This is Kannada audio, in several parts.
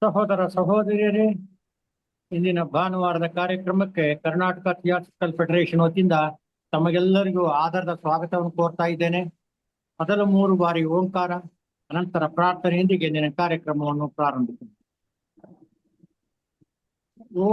ಸಹೋದರ ಸಹೋದರಿಯರೇ, ಇಂದಿನ ಭಾನುವಾರದ ಕಾರ್ಯಕ್ರಮಕ್ಕೆ ಕರ್ನಾಟಕ ಥಿಯಾಟ್ರಿಕಲ್ ಫೆಡರೇಷನ್ ವತಿಯಿಂದ ತಮಗೆಲ್ಲರಿಗೂ ಆಧಾರದ ಸ್ವಾಗತವನ್ನು ಕೋರ್ತಾ ಇದ್ದೇನೆ. ಮೊದಲು 3 ಬಾರಿ ಓಂಕಾರ, ಅನಂತರ ಪ್ರಾರ್ಥನೆಯೊಂದಿಗೆ ಇಂದಿನ ಕಾರ್ಯಕ್ರಮವನ್ನು ಪ್ರಾರಂಭಿಸಿದೆ. ಓ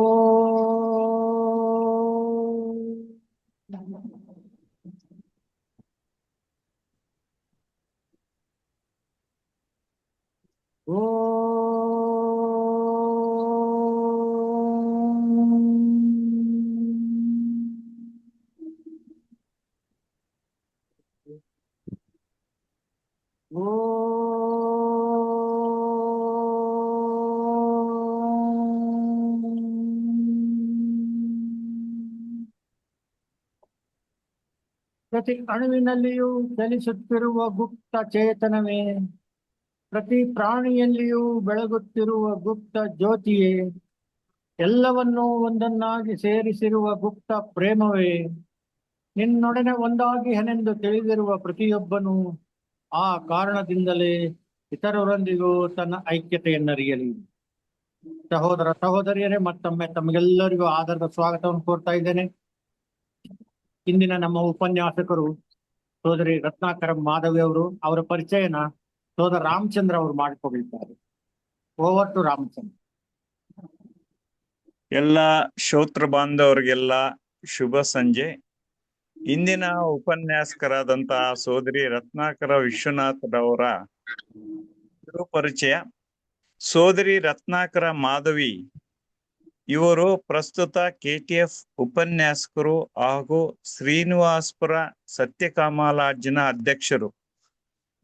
ಪ್ರತಿ ಅಣುವಿನಲ್ಲಿಯೂ ಚಲಿಸುತ್ತಿರುವ ಗುಪ್ತ ಚೇತನವೇ, ಪ್ರತಿ ಪ್ರಾಣಿಯಲ್ಲಿಯೂ ಬೆಳಗುತ್ತಿರುವ ಗುಪ್ತ ಜ್ಯೋತಿಯೇ, ಎಲ್ಲವನ್ನೂ ಒಂದನ್ನಾಗಿ ಸೇರಿಸಿರುವ ಗುಪ್ತ ಪ್ರೇಮವೇ, ನಿನ್ನೊಡನೆ ಒಂದಾಗಿ ಹೆನೆಂದು ತಿಳಿದಿರುವ ಪ್ರತಿಯೊಬ್ಬನು ಆ ಕಾರಣದಿಂದಲೇ ಇತರರೊಂದಿಗೂ ತನ್ನ ಐಕ್ಯತೆಯನ್ನರಿಯಲಿ. ಸಹೋದರ ಸಹೋದರಿಯರೇ, ಮತ್ತೊಮ್ಮೆ ತಮಗೆಲ್ಲರಿಗೂ ಆಧಾರದ ಸ್ವಾಗತವನ್ನು ಕೋರ್ತಾ ಇದ್ದೇನೆ. ಇಂದಿನ ನಮ್ಮ ಉಪನ್ಯಾಸಕರು ಸೋದರಿ ರತ್ನಾಕರ ಮಾಧವಿ ಅವರು. ಅವರ ಪರಿಚಯನ ಸೋದರ ರಾಮಚಂದ್ರ ಅವರು ಮಾಡಿಕೊಂಡಿದ್ದಾರೆ. Over to Ramachandra. ಎಲ್ಲ ಶ್ರೋತೃ ಬಾಂಧವರಿಗೆಲ್ಲ ಶುಭ ಸಂಜೆ. ಇಂದಿನ ಉಪನ್ಯಾಸಕರಾದಂತಹ ಸೋದರಿ ರತ್ನಾಕರ ವಿಶ್ವನಾಥರವರ ಪರಿಚಯ. ಸೋದರಿ ರತ್ನಾಕರ ಮಾಧವಿ ಇವರು ಪ್ರಸ್ತುತ KTF ಉಪನ್ಯಾಸಕರು ಹಾಗೂ ಶ್ರೀನಿವಾಸಪುರ ಸತ್ಯಕಾಮ ಲಾಡ್ಜಿನ ಅಧ್ಯಕ್ಷರು.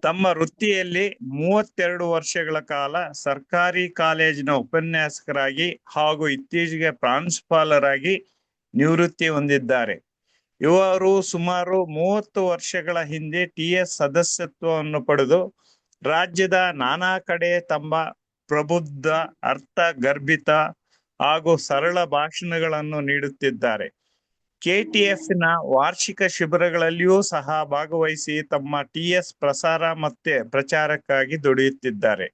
ತಮ್ಮ ವೃತ್ತಿಯಲ್ಲಿ 32 ವರ್ಷಗಳ ಕಾಲ ಸರ್ಕಾರಿ ಕಾಲೇಜಿನ ಉಪನ್ಯಾಸಕರಾಗಿ ಹಾಗೂ ಇತ್ತೀಚೆಗೆ ಪ್ರಾಂಶುಪಾಲರಾಗಿ ನಿವೃತ್ತಿ ಹೊಂದಿದ್ದಾರೆ. ಇವರು ಸುಮಾರು 30 ವರ್ಷಗಳ ಹಿಂದೆ TS ಸದಸ್ಯತ್ವವನ್ನು ಪಡೆದು ರಾಜ್ಯದ ನಾನಾ ಕಡೆ ತಮ್ಮ ಪ್ರಬುದ್ಧ, ಅರ್ಥ ಗರ್ಭಿತ ಹಾಗೂ ಸರಳ ಭಾಷಣಗಳನ್ನು ನೀಡುತ್ತಿದ್ದಾರೆ. KTFನ ವಾರ್ಷಿಕ ಶಿಬಿರಗಳಲ್ಲಿಯೂ ಸಹ ಭಾಗವಹಿಸಿ ತಮ್ಮ TS ಪ್ರಸಾರ ಮತ್ತೆ ಪ್ರಚಾರಕ್ಕಾಗಿ ದುಡಿಯುತ್ತಿದ್ದಾರೆ.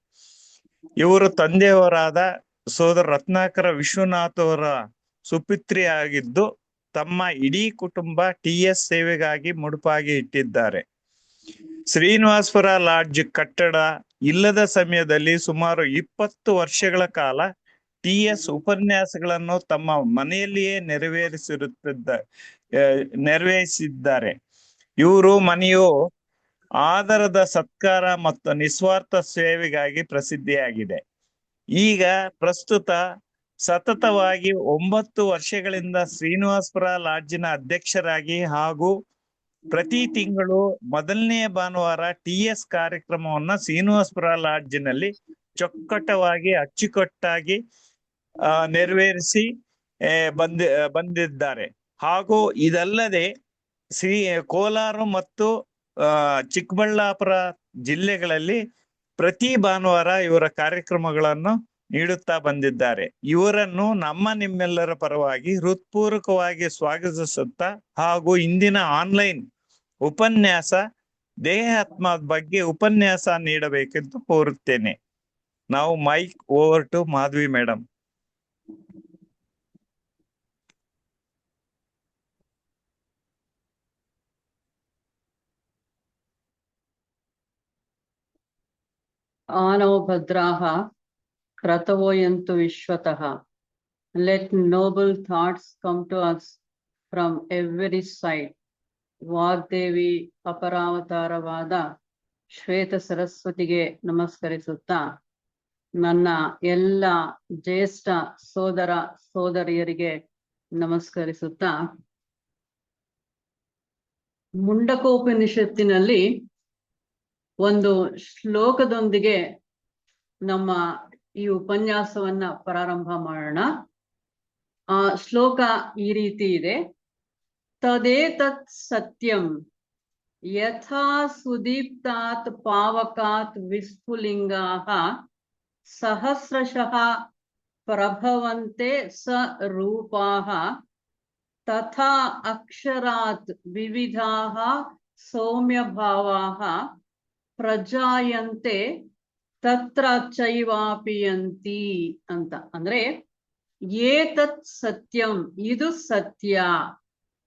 ಇವರು ತಂದೆಯವರಾದ ಸೋದರ ರತ್ನಾಕರ ವಿಶ್ವನಾಥ್ ಅವರ ಸುಪುತ್ರಿಯಾಗಿದ್ದು ತಮ್ಮ ಇಡೀ ಕುಟುಂಬ TS ಸೇವೆಗಾಗಿ ಮುಡುಪಾಗಿ ಇಟ್ಟಿದ್ದಾರೆ. ಶ್ರೀನಿವಾಸಪುರ ಲಾಡ್ಜ್ ಕಟ್ಟಡ ಇಲ್ಲದ ಸಮಯದಲ್ಲಿ ಸುಮಾರು 20 ವರ್ಷಗಳ ಕಾಲ TS ಉಪನ್ಯಾಸಗಳನ್ನು ತಮ್ಮ ಮನೆಯಲ್ಲಿಯೇ ನೆರವೇರಿಸಿದ್ದಾರೆ. ಇವರು ಮನೆಯು ಆದರದ ಸತ್ಕಾರ ಮತ್ತು ನಿಸ್ವಾರ್ಥ ಸೇವೆಗಾಗಿ ಪ್ರಸಿದ್ಧಿಯಾಗಿದೆ. ಈಗ ಪ್ರಸ್ತುತ ಸತತವಾಗಿ 9 ವರ್ಷಗಳಿಂದ ಶ್ರೀನಿವಾಸಪುರ ಲಾಡ್ಜಿನ ಅಧ್ಯಕ್ಷರಾಗಿ ಹಾಗೂ ಪ್ರತಿ ತಿಂಗಳು ಮೊದಲನೆಯ ಭಾನುವಾರ TS ಕಾರ್ಯಕ್ರಮವನ್ನ ಶ್ರೀನಿವಾಸಪುರ ಲಾಡ್ಜಿನಲ್ಲಿ ಚೊಕ್ಕಟವಾಗಿ ಅಚ್ಚುಕಟ್ಟಾಗಿ ನೆರವೇರಿಸಿ ಬಂದಿದ್ದಾರೆ. ಹಾಗೂ ಇದಲ್ಲದೆ ಕೋಲಾರ ಮತ್ತು ಚಿಕ್ಕಬಳ್ಳಾಪುರ ಜಿಲ್ಲೆಗಳಲ್ಲಿ ಪ್ರತಿ ಭಾನುವಾರ ಇವರ ಕಾರ್ಯಕ್ರಮಗಳನ್ನು ನೀಡುತ್ತಾ ಬಂದಿದ್ದಾರೆ. ಇವರನ್ನು ನಿಮ್ಮೆಲ್ಲರ ಪರವಾಗಿ ಹೃತ್ಪೂರ್ವಕವಾಗಿ ಸ್ವಾಗತಿಸುತ್ತಾ ಹಾಗೂ ಇಂದಿನ ಆನ್ಲೈನ್ ಉಪನ್ಯಾಸ ದೇಹಾತ್ಮದ ಬಗ್ಗೆ ಉಪನ್ಯಾಸ ನೀಡಬೇಕೆಂದು ಕೋರುತ್ತೇನೆ. ನಾವು mic over to Madhavi madam. ಆನೋ ಭದ್ರಾಹ ಕ್ರತವೋಯಂತು ವಿಶ್ವತಃ. Let noble thoughts come to us from every side. Vagdevi ಅಪರಾವತಾರವಾದ ಶ್ವೇತ ಸರಸ್ವತಿಗೆ ನಮಸ್ಕರಿಸುತ್ತಾ ನನ್ನ ಎಲ್ಲ ಜ್ಯೇಷ್ಠ ಸೋದರ ಸೋದರಿಯರಿಗೆ ನಮಸ್ಕರಿಸುತ್ತಾ, ಮುಂಡಕೋಪನಿಷತ್ತಿನಲ್ಲಿ ಒಂದು ಶ್ಲೋಕದೊಂದಿಗೆ ನಮ್ಮ ಈ ಉಪನ್ಯಾಸವನ್ನ ಪ್ರಾರಂಭ ಮಾಡೋಣ. ಆ ಶ್ಲೋಕ ಈ ರೀತಿ ಇದೆ: ತದೇತತ್ ಸತ್ಯಂ ಯಥಾ ಸುದೀಪ್ತಾತ್ ಪಾವಕಾತ್ ವಿಸ್ಫುಲಿಂಗಾಃ ಸಹಸ್ರಶಃ ಪ್ರಭವಂತೆ ಸ ರೂಪಾಃ ತಥಾ ಅಕ್ಷರಾತ್ ವಿವಿಧಾಃ ಸೌಮ್ಯ ಭಾವಾಃ ಪ್ರಜಾಯಂತೆ ತತ್ರ ಚೈವಾಪಿಯಂತಿ ಅಂತ. ಅಂದ್ರೆ ಏತತ್ ಸತ್ಯಂ, ಇದು ಸತ್ಯ.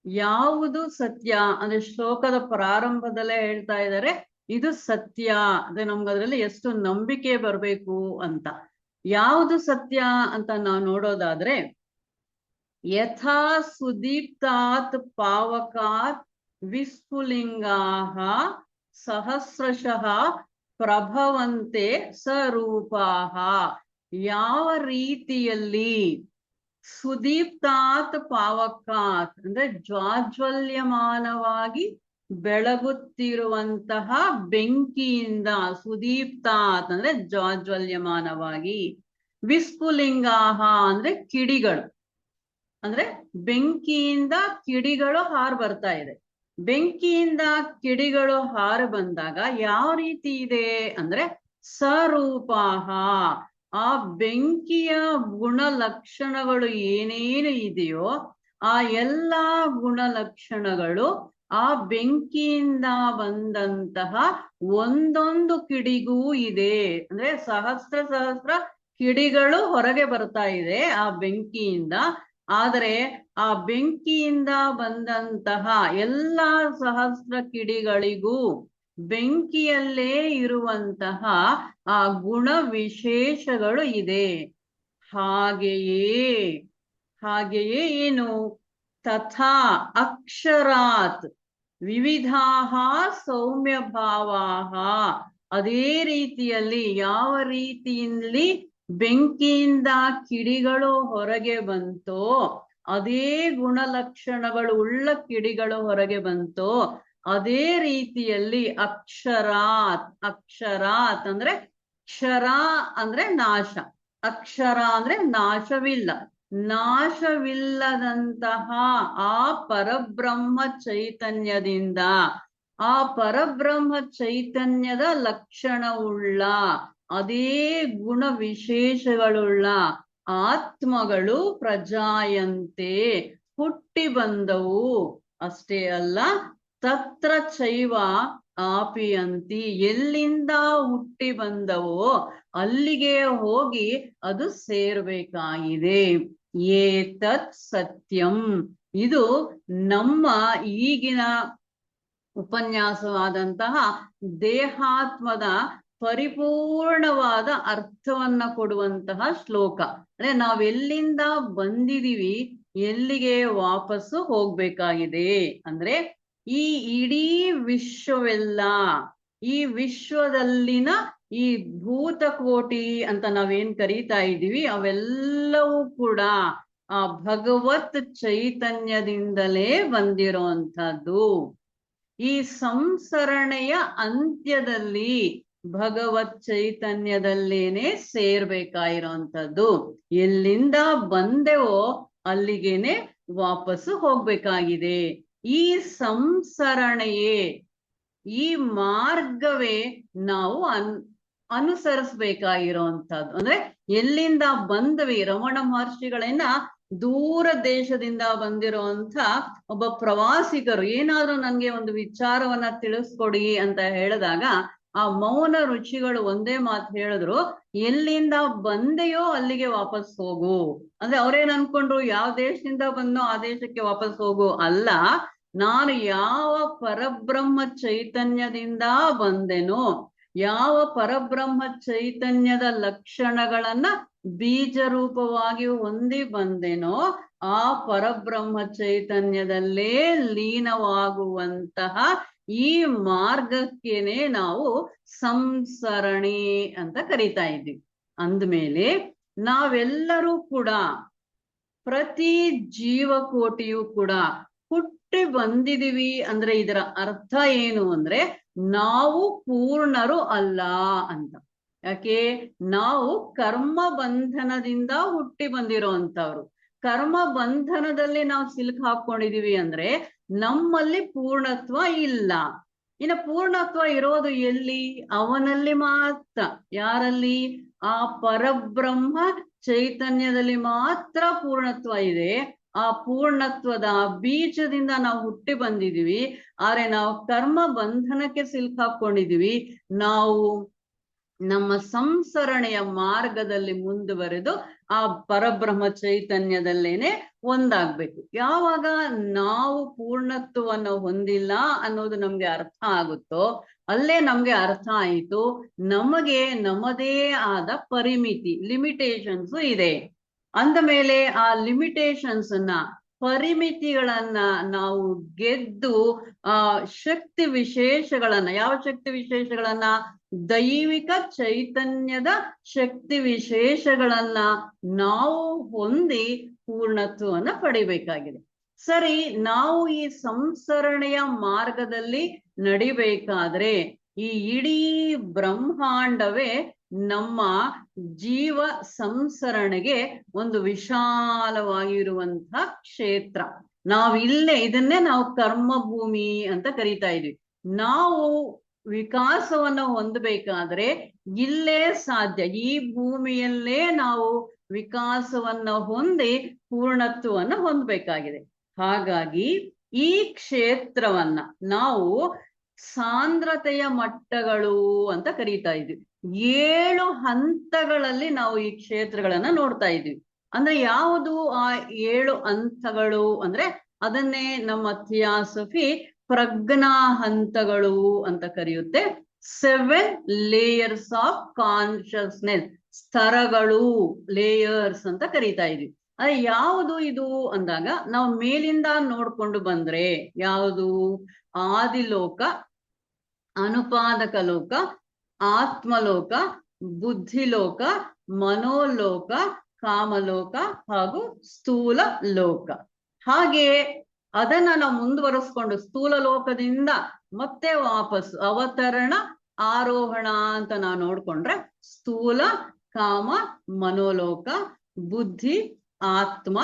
ಯಾವುದು ಸತ್ಯ ಅಂದ್ರೆ ಶ್ಲೋಕದ ಪ್ರಾರಂಭದಲ್ಲೇ ಹೇಳ್ತಾ ಇದ್ದಾರೆ ಇದು ಸತ್ಯ. ಅಂದ್ರೆ ನಮ್ಗೆ ಅದ್ರಲ್ಲಿ ಎಷ್ಟು ನಂಬಿಕೆ ಬರ್ಬೇಕು ಅಂತ. ಯಾವುದು ಸತ್ಯ ಅಂತ ನಾವು ನೋಡೋದಾದ್ರೆ, ಯಥಾ ಸುದೀಪ್ತಾತ್ ಪಾವಕಾತ್ ವಿಸ್ಫುಲಿಂಗಾಹ ಸಹಸ್ರಶಃ ಪ್ರಭವಂತೆ ಸ್ವರೂಪಾಹ. ಯಾವ ರೀತಿಯಲ್ಲಿ ಸುದೀಪ್ತಾತ್ ಪಾವಕಾತ್ ಅಂದ್ರೆ ಜ್ವಾಜ್ವಲ್ಯಮಾನವಾಗಿ ಬೆಳಗುತ್ತಿರುವಂತಹ ಬೆಂಕಿಯಿಂದ, ಸುದೀಪ್ತಾತ್ ಅಂದ್ರೆ ಜ್ವಾಜ್ವಲ್ಯಮಾನವಾಗಿ, ವಿಸ್ಫುಲಿಂಗಾಹ ಅಂದ್ರೆ ಕಿಡಿಗಳು, ಅಂದ್ರೆ ಬೆಂಕಿಯಿಂದ ಕಿಡಿಗಳು ಹಾರು ಬರ್ತಾ ಇದೆ. ಬೆಂಕಿಯಿಂದ ಕಿಡಿಗಳು ಹಾರು ಬಂದಾಗ ಯಾವ ರೀತಿ ಇದೆ ಅಂದ್ರೆ ಸ್ವರೂಪಾಹ, ಆ ಬೆಂಕಿಯ ಗುಣಲಕ್ಷಣಗಳು ಏನೇನು ಇದೆಯೋ ಆ ಎಲ್ಲಾ ಗುಣಲಕ್ಷಣಗಳು ಆ ಬೆಂಕಿಯಿಂದ ಬಂದಂತಹ ಒಂದೊಂದು ಕಿಡಿಗೂ ಇದೆ. ಅಂದ್ರೆ ಸಹಸ್ರ ಸಹಸ್ರ ಕಿಡಿಗಳು ಹೊರಗೆ ಬರ್ತಾ ಇದೆ ಆ ಬೆಂಕಿಯಿಂದ. ಆದರೆ ಆ ಬೆಂಕಿಯಿಂದ ಬಂದಂತಹ ಎಲ್ಲಾ ಸಹಸ್ರ ಕಿಡಿಗಳಿಗೂ ಬೆಂಕಿಯಲ್ಲೇ ಇರುವಂತಹ ಆ ಗುಣ ವಿಶೇಷಗಳು ಇದೆ. ಹಾಗೆಯೇ ಏನು? ತಥಾ ಅಕ್ಷರಾತ್ ವಿವಿಧಾಹ ಸೌಮ್ಯ ಭಾವಾಹ. ಅದೇ ರೀತಿಯಲ್ಲಿ ಯಾವ ರೀತಿಯಲ್ಲಿ ಬೆಂಕಿಯಿಂದ ಕಿಡಿಗಳು ಹೊರಗೆ ಬಂತೋ, ಅದೇ ಗುಣಲಕ್ಷಣಗಳು ಉಳ್ಳ ಕಿಡಿಗಳು ಹೊರಗೆ ಬಂತೋ, ಅದೇ ರೀತಿಯಲ್ಲಿ ಅಕ್ಷರಾತ್ ಅಂದ್ರೆ ಕ್ಷರ ಅಂದ್ರೆ ನಾಶ, ಅಕ್ಷರ ಅಂದ್ರೆ ನಾಶವಿಲ್ಲ, ನಾಶವಿಲ್ಲದಂತಹ ಆ ಪರಬ್ರಹ್ಮ ಚೈತನ್ಯದಿಂದ, ಆ ಪರಬ್ರಹ್ಮ ಚೈತನ್ಯದ ಲಕ್ಷಣವುಳ್ಳ ಅದೇ ಗುಣ ವಿಶೇಷಗಳುಳ್ಳ ಆತ್ಮಗಳು ಪ್ರಜಾಯಂತೆ ಹುಟ್ಟಿ ಬಂದವು. ಅಷ್ಟೇ ಅಲ್ಲ, ತತ್ರ ಚೈವ ಆಪಿಯಂತಿ, ಎಲ್ಲಿಂದ ಹುಟ್ಟಿ ಬಂದವೋ ಅಲ್ಲಿಗೆ ಹೋಗಿ ಅದು ಸೇರ್ಬೇಕಾಗಿದೆ. ಏತತ್ ಸತ್ಯಂ, ಇದು ನಮ್ಮ ಈಗಿನ ಉಪನ್ಯಾಸವಾದಂತಹ ದೇಹಾತ್ಮದ ಪರಿಪೂರ್ಣವಾದ ಅರ್ಥವನ್ನ ಕೊಡುವಂತಹ ಶ್ಲೋಕ. ಅಂದ್ರೆ ನಾವೆಲ್ಲಿಂದ ಬಂದಿದೀವಿ, ಎಲ್ಲಿಗೆ ವಾಪಸ್ಸು ಹೋಗ್ಬೇಕಾಗಿದೆ ಅಂದ್ರೆ ಈ ಇಡೀ ವಿಶ್ವವೆಲ್ಲ, ಈ ವಿಶ್ವದಲ್ಲಿನ ಈ ಭೂತಕೋಟಿ ಅಂತ ನಾವೇನ್ ಕರೀತಾ ಇದ್ದೀವಿ ಅವೆಲ್ಲವೂ ಕೂಡ ಆ ಭಗವತ್ ಚೈತನ್ಯದಿಂದಲೇ ಬಂದಿರೋಂಥದ್ದು. ಈ ಸಂಸರಣೆಯ ಅಂತ್ಯದಲ್ಲಿ ಭಗವತ್ ಚೈತನ್ಯದಲ್ಲೇನೆ ಸೇರ್ಬೇಕಾಗಿರೋಂಥದ್ದು. ಎಲ್ಲಿಂದ ಬಂದೆವೋ ಅಲ್ಲಿಗೇನೆ ವಾಪಸ್ಸು ಹೋಗ್ಬೇಕಾಗಿದೆ. ಈ ಸಂಸರಣೆಯೇ, ಈ ಮಾರ್ಗವೇ ನಾವು ಅನುಸರಿಸ್ಬೇಕಾಗಿರೋಂಥದ್ದು. ಅಂದ್ರೆ ಎಲ್ಲಿಂದ ಬಂದ್ವಿ, ರಮಣ ಮಹರ್ಷಿಗಳನ್ನ ದೂರ ದೇಶದಿಂದ ಬಂದಿರೋಂಥ ಒಬ್ಬ ಪ್ರವಾಸಿಗರು ಏನಾದ್ರೂ ನನ್ಗೆ ಒಂದು ವಿಚಾರವನ್ನ ತಿಳಿಸ್ಕೊಡಿ ಅಂತ ಹೇಳಿದಾಗ ಆ ಮೌನ ರುಚಿಗಳು ಒಂದೇ ಮಾತು ಹೇಳಿದ್ರು, ಎಲ್ಲಿಂದ ಬಂದೆಯೋ ಅಲ್ಲಿಗೆ ವಾಪಸ್ ಹೋಗು. ಅಂದ್ರೆ ಅವ್ರೇನ್ ಅನ್ಕೊಂಡ್ರು, ಯಾವ ದೇಶದಿಂದ ಬಂದೋ ಆ ದೇಶಕ್ಕೆ ವಾಪಸ್ ಹೋಗು ಅಲ್ಲ, ನಾನು ಯಾವ ಪರಬ್ರಹ್ಮ ಚೈತನ್ಯದಿಂದ ಬಂದೆನೋ, ಯಾವ ಪರಬ್ರಹ್ಮ ಚೈತನ್ಯದ ಲಕ್ಷಣಗಳನ್ನ ಬೀಜ ರೂಪವಾಗಿ ಹೊಂದಿ ಬಂದೆನೋ ಆ ಪರಬ್ರಹ್ಮ ಚೈತನ್ಯದಲ್ಲೇ ಲೀನವಾಗುವಂತಹ ಈ ಮಾರ್ಗಕ್ಕೇನೆ ನಾವು ಸಂಸರಣೆ ಅಂತ ಕರಿತಾ ಇದ್ದೀವಿ. ಅಂದ್ಮೇಲೆ ನಾವೆಲ್ಲರೂ ಕೂಡ, ಪ್ರತಿ ಜೀವಕೋಟಿಯೂ ಕೂಡ ಹುಟ್ಟಿ ಬಂದಿದೀವಿ ಅಂದ್ರೆ ಇದರ ಅರ್ಥ ಏನು ಅಂದ್ರೆ ನಾವು ಪೂರ್ಣರು ಅಲ್ಲ ಅಂತ. ಯಾಕೆ? ನಾವು ಕರ್ಮ ಬಂಧನದಿಂದ ಹುಟ್ಟಿ ಬಂದಿರೋಂಥವ್ರು. ಕರ್ಮ ಬಂಧನದಲ್ಲಿ ನಾವು ಸಿಲುಕು ಹಾಕೊಂಡಿದೀವಿ ಅಂದ್ರೆ ನಮ್ಮಲ್ಲಿ ಪೂರ್ಣತ್ವ ಇಲ್ಲ. ಇನ್ನು ಪೂರ್ಣತ್ವ ಇರೋದು ಎಲ್ಲಿ? ಅವನಲ್ಲಿ ಮಾತ್ರ. ಯಾರಲ್ಲಿ? ಆ ಪರಬ್ರಹ್ಮ ಚೈತನ್ಯದಲ್ಲಿ ಮಾತ್ರ ಪೂರ್ಣತ್ವ ಇದೆ. ಆ ಪೂರ್ಣತ್ವದ ಬೀಜದಿಂದ ನಾವು ಹುಟ್ಟಿ ಬಂದಿದೀವಿ. ಆದ್ರೆ ನಾವು ಕರ್ಮ ಬಂಧನಕ್ಕೆ ಸಿಲುಕು ಹಾಕೊಂಡಿದೀವಿ. ನಾವು ನಮ್ಮ ಸಂಸರಣೆಯ ಮಾರ್ಗದಲ್ಲಿ ಮುಂದುವರೆದು ಆ ಪರಬ್ರಹ್ಮ ಚೈತನ್ಯದಲ್ಲೇನೆ ಒಂದಾಗ್ಬೇಕು. ಯಾವಾಗ ನಾವು ಪೂರ್ಣತ್ವವನ್ನು ಹೊಂದಿಲ್ಲ ಅನ್ನೋದು ನಮ್ಗೆ ಅರ್ಥ ಆಗುತ್ತೋ ಅಲ್ಲೇ ನಮ್ಗೆ ಅರ್ಥ ಆಯಿತು ನಮಗೆ ನಮ್ಮದೇ ಆದ ಪರಿಮಿತಿ, ಲಿಮಿಟೇಷನ್ಸ್ ಇದೆ. ಅಂದ ಮೇಲೆ ಆ ಲಿಮಿಟೇಷನ್ಸ್ ಅನ್ನ, ಪರಿಮಿತಿಗಳನ್ನ ನಾವು ಗೆದ್ದು ಶಕ್ತಿ ವಿಶೇಷಗಳನ್ನ, ಯಾವ ಶಕ್ತಿ ವಿಶೇಷಗಳನ್ನ? ದೈವಿಕ ಚೈತನ್ಯದ ಶಕ್ತಿ ವಿಶೇಷಗಳನ್ನ ನಾವು ಹೊಂದಿ ಪೂರ್ಣತ್ವವನ್ನ ಪಡಿಬೇಕಾಗಿದೆ. ಸರಿ, ನಾವು ಈ ಸಂಸರಣೆಯ ಮಾರ್ಗದಲ್ಲಿ ನಡಿಬೇಕಾದ್ರೆ ಈ ಇಡೀ ಬ್ರಹ್ಮಾಂಡವೇ ನಮ್ಮ ಜೀವ ಸಂಸರಣೆಗೆ ಒಂದು ವಿಶಾಲವಾಗಿರುವಂತಹ ಕ್ಷೇತ್ರ. ನಾವಿಲ್ಲೇ ಇದನ್ನೇ ನಾವು ಕರ್ಮಭೂಮಿ ಅಂತ ಕರಿತಾ ಇದೀವಿ. ನಾವು ವಿಕಾಸವನ್ನ ಹೊಂದಬೇಕಾದ್ರೆ ಇಲ್ಲೇ ಸಾಧ್ಯ, ಈ ಭೂಮಿಯಲ್ಲೇ ನಾವು ವಿಕಾಸವನ್ನ ಹೊಂದಿ ಪೂರ್ಣತ್ವವನ್ನ ಹೊಂದಬೇಕಾಗಿದೆ. ಹಾಗಾಗಿ ಈ ಕ್ಷೇತ್ರವನ್ನ ನಾವು ಸಾಂದ್ರತೆಯ ಮಟ್ಟಗಳು ಅಂತ ಕರೀತಾ ಇದ್ವಿ. 7 ಹಂತಗಳಲ್ಲಿ ನಾವು ಈ ಕ್ಷೇತ್ರಗಳನ್ನ ನೋಡ್ತಾ ಇದ್ವಿ. ಅಂದ್ರೆ ಯಾವುದು ಆ 7 ಹಂತಗಳು ಅಂದ್ರೆ ಅದನ್ನೇ ನಮ್ಮ ಥಿಯಾಸಫಿ ಪ್ರಜ್ಞಾ ಹಂತಗಳು ಅಂತ ಕರೆಯುತ್ತೆ. 7 ಲೇಯರ್ಸ್ ಆಫ್ ಕಾನ್ಶಿಯಸ್ನೆಸ್, ಸ್ತರಗಳು, ಲೇಯರ್ಸ್ ಅಂತ ಕರೀತಾ ಇದ್ವಿ. ಅದೇ ಯಾವುದು ಇದು ಅಂದಾಗ ನಾವು ಮೇಲಿಂದ ನೋಡ್ಕೊಂಡು ಬಂದ್ರೆ ಯಾವುದು? ಆದಿಲೋಕ, ಅನುಪಾದಕ ಲೋಕ, ಆತ್ಮಲೋಕ, ಬುದ್ಧಿಲೋಕ, ಮನೋಲೋಕ, ಕಾಮಲೋಕ ಹಾಗೂ ಸ್ಥೂಲ ಲೋಕ. ಹಾಗೆ ಅದನ್ನ ನಾವು ಮುಂದುವರಿಸ್ಕೊಂಡು ಸ್ಥೂಲ ಲೋಕದಿಂದ ಮತ್ತೆ ವಾಪಸ್ ಅವತರಣ, ಆರೋಹಣ ಅಂತ ನಾವು ನೋಡ್ಕೊಂಡ್ರೆ ಸ್ಥೂಲ, ಕಾಮ, ಮನೋಲೋಕ, ಬುದ್ಧಿ, ಆತ್ಮ,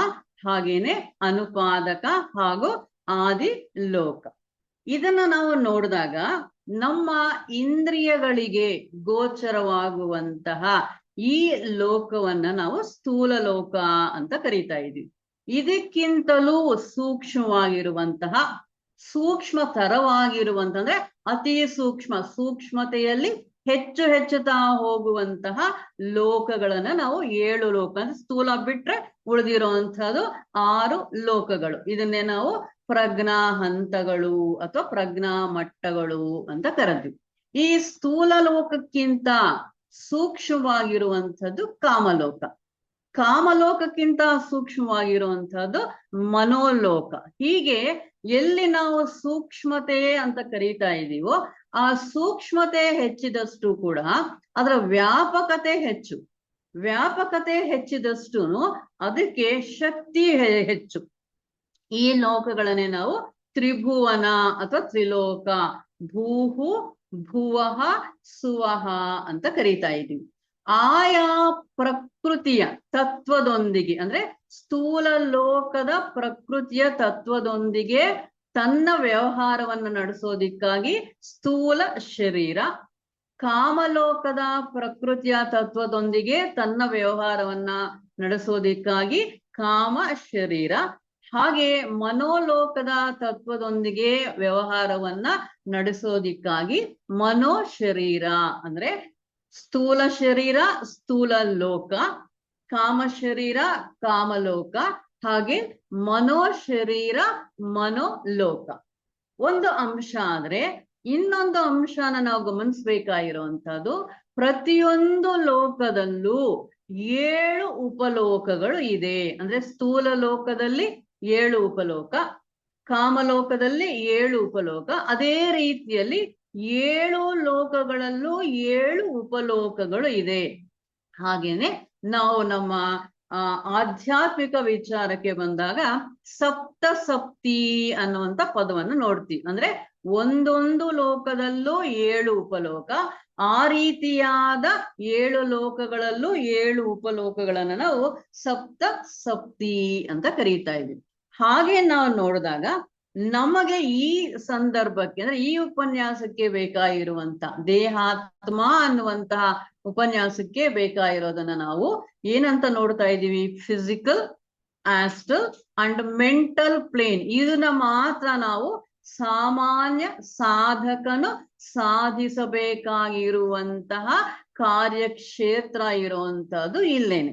ಹಾಗೇನೆ ಅನುಪಾದಕ ಹಾಗೂ ಆದಿ ಲೋಕ. ಇದನ್ನ ನಾವು ನೋಡಿದಾಗ ನಮ್ಮ ಇಂದ್ರಿಯಗಳಿಗೆ ಗೋಚರವಾಗುವಂತಹ ಈ ಲೋಕವನ್ನ ನಾವು ಸ್ಥೂಲ ಲೋಕ ಅಂತ ಕರೀತಾ ಇದೀವಿ. ಇದಕ್ಕಿಂತಲೂ ಸೂಕ್ಷ್ಮವಾಗಿರುವಂತಹ, ಸೂಕ್ಷ್ಮತರವಾಗಿರುವಂತಂದ್ರೆ ಅತಿ ಸೂಕ್ಷ್ಮತೆಯಲ್ಲಿ ಹೆಚ್ಚು ಹೆಚ್ಚುತ್ತಾ ಹೋಗುವಂತಹ ಲೋಕಗಳನ್ನ ನಾವು 7 ಲೋಕ ಅಂದ್ರೆ ಸ್ಥೂಲ ಬಿಟ್ರೆ ಉಳಿದಿರುವಂತಹದ್ದು 6 ಲೋಕಗಳು. ಇದನ್ನೇ ನಾವು ಪ್ರಜ್ಞಾ ಹಂತಗಳು ಅಥವಾ ಪ್ರಜ್ಞಾ ಮಟ್ಟಗಳು ಅಂತ ಕರೆದ್ವಿ. ಈ ಸ್ಥೂಲ ಲೋಕಕ್ಕಿಂತ ಸೂಕ್ಷ್ಮವಾಗಿರುವಂಥದ್ದು ಕಾಮಲೋಕ, ಕಾಮಲೋಕಕ್ಕಿಂತ ಸೂಕ್ಷ್ಮವಾಗಿರುವಂತಹದ್ದು ಮನೋಲೋಕ. ಹೀಗೆ ಎಲ್ಲಿ ನಾವು ಸೂಕ್ಷ್ಮತೆ ಅಂತ ಕರೀತಾ ಇದೀವೋ ಆ ಸೂಕ್ಷ್ಮತೆ ಹೆಚ್ಚಿದಷ್ಟು ಕೂಡ ಅದರ ವ್ಯಾಪಕತೆ ಹೆಚ್ಚು, ವ್ಯಾಪಕತೆ ಹೆಚ್ಚಿದಷ್ಟು ಅದಕ್ಕೆ ಶಕ್ತಿ ಹೆಚ್ಚು. ಈ ಲೋಕಗಳನ್ನೇ ನಾವು ತ್ರಿಭುವನ ಅಥವಾ ತ್ರಿಲೋಕ, ಭೂಹು, ಭುವಃ, ಸುವಹ ಅಂತ ಕರೀತಾ ಇದೀವಿ. ಆಯಾ ಪ್ರಕೃತಿಯ ತತ್ವದೊಂದಿಗೆ ಅಂದ್ರೆ ಸ್ಥೂಲ ಲೋಕದ ಪ್ರಕೃತಿಯ ತತ್ವದೊಂದಿಗೆ ತನ್ನ ವ್ಯವಹಾರವನ್ನು ನಡೆಸೋದಿಕ್ಕಾಗಿ ಸ್ಥೂಲ ಶರೀರ, ಕಾಮಲೋಕದ ಪ್ರಕೃತಿಯ ತತ್ವದೊಂದಿಗೆ ತನ್ನ ವ್ಯವಹಾರವನ್ನ ನಡೆಸೋದಿಕ್ಕಾಗಿ ಕಾಮ ಶರೀರ, ಹಾಗೆ ಮನೋಲೋಕದ ತತ್ವದೊಂದಿಗೆ ವ್ಯವಹಾರವನ್ನ ನಡೆಸೋದಿಕ್ಕಾಗಿ ಮನೋ ಶರೀರ ಅಂದ್ರೆ ಸ್ಥೂಲ ಶರೀರ ಸ್ಥೂಲ ಲೋಕ, ಕಾಮ ಶರೀರ ಕಾಮಲೋಕ, ಹಾಗೆ ಮನೋ ಶರೀರ ಮನೋಲೋಕ. ಒಂದು ಅಂಶ ಆದ್ರೆ ಇನ್ನೊಂದು ಅಂಶನ ನಾವು ಗಮನಿಸ್ಬೇಕಾಗಿರುವಂತಹದ್ದು, ಪ್ರತಿಯೊಂದು ಲೋಕದಲ್ಲೂ 7 ಉಪಲೋಕಗಳು ಇದೆ. ಅಂದ್ರೆ ಸ್ಥೂಲ ಲೋಕದಲ್ಲಿ 7 ಉಪಲೋಕ, ಕಾಮಲೋಕದಲ್ಲಿ 7 ಉಪಲೋಕ, ಅದೇ ರೀತಿಯಲ್ಲಿ 7 ಲೋಕಗಳಲ್ಲೂ 7 ಉಪಲೋಕಗಳು ಇದೆ. ಹಾಗೇನೆ ನಾವು ನಮ್ಮ ಆಧ್ಯಾತ್ಮಿಕ ವಿಚಾರಕ್ಕೆ ಬಂದಾಗ ಸಪ್ತಸಪ್ತಿ ಅನ್ನುವಂತ ಪದವನ್ನು ನೋಡ್ತೀವಿ. ಅಂದ್ರೆ ಒಂದೊಂದು ಲೋಕದಲ್ಲೂ 7 ಉಪಲೋಕ, ಆ ರೀತಿಯಾದ 7 ಲೋಕಗಳಲ್ಲೂ 7 ಉಪಲೋಕಗಳನ್ನ ನಾವು ಸಪ್ತ ಸಪ್ತಿ ಅಂತ ಕರೀತಾ ಇದ್ದೀವಿ. ಹಾಗೆ ನಾವು ನೋಡಿದಾಗ ನಮಗೆ ಈ ಸಂದರ್ಭಕ್ಕೆ ಅಂದ್ರೆ ಈ ಉಪನ್ಯಾಸಕ್ಕೆ ಬೇಕಾಗಿರುವಂತ ದೇಹಾತ್ಮ ಅನ್ನುವಂತಹ ಉಪನ್ಯಾಸಕ್ಕೆ ಬೇಕಾಗಿರೋದನ್ನ ನಾವು ಏನಂತ ನೋಡ್ತಾ ಇದ್ದೀವಿ? Physical, astral and mental plane. ಇದನ್ನ ಮಾತ್ರ ನಾವು ಸಾಮಾನ್ಯ ಸಾಧಕನು ಸಾಧಿಸಬೇಕಾಗಿರುವಂತಹ ಕಾರ್ಯಕ್ಷೇತ್ರ ಇರುವಂತಹದ್ದು ಇಲ್ಲೇನೆ.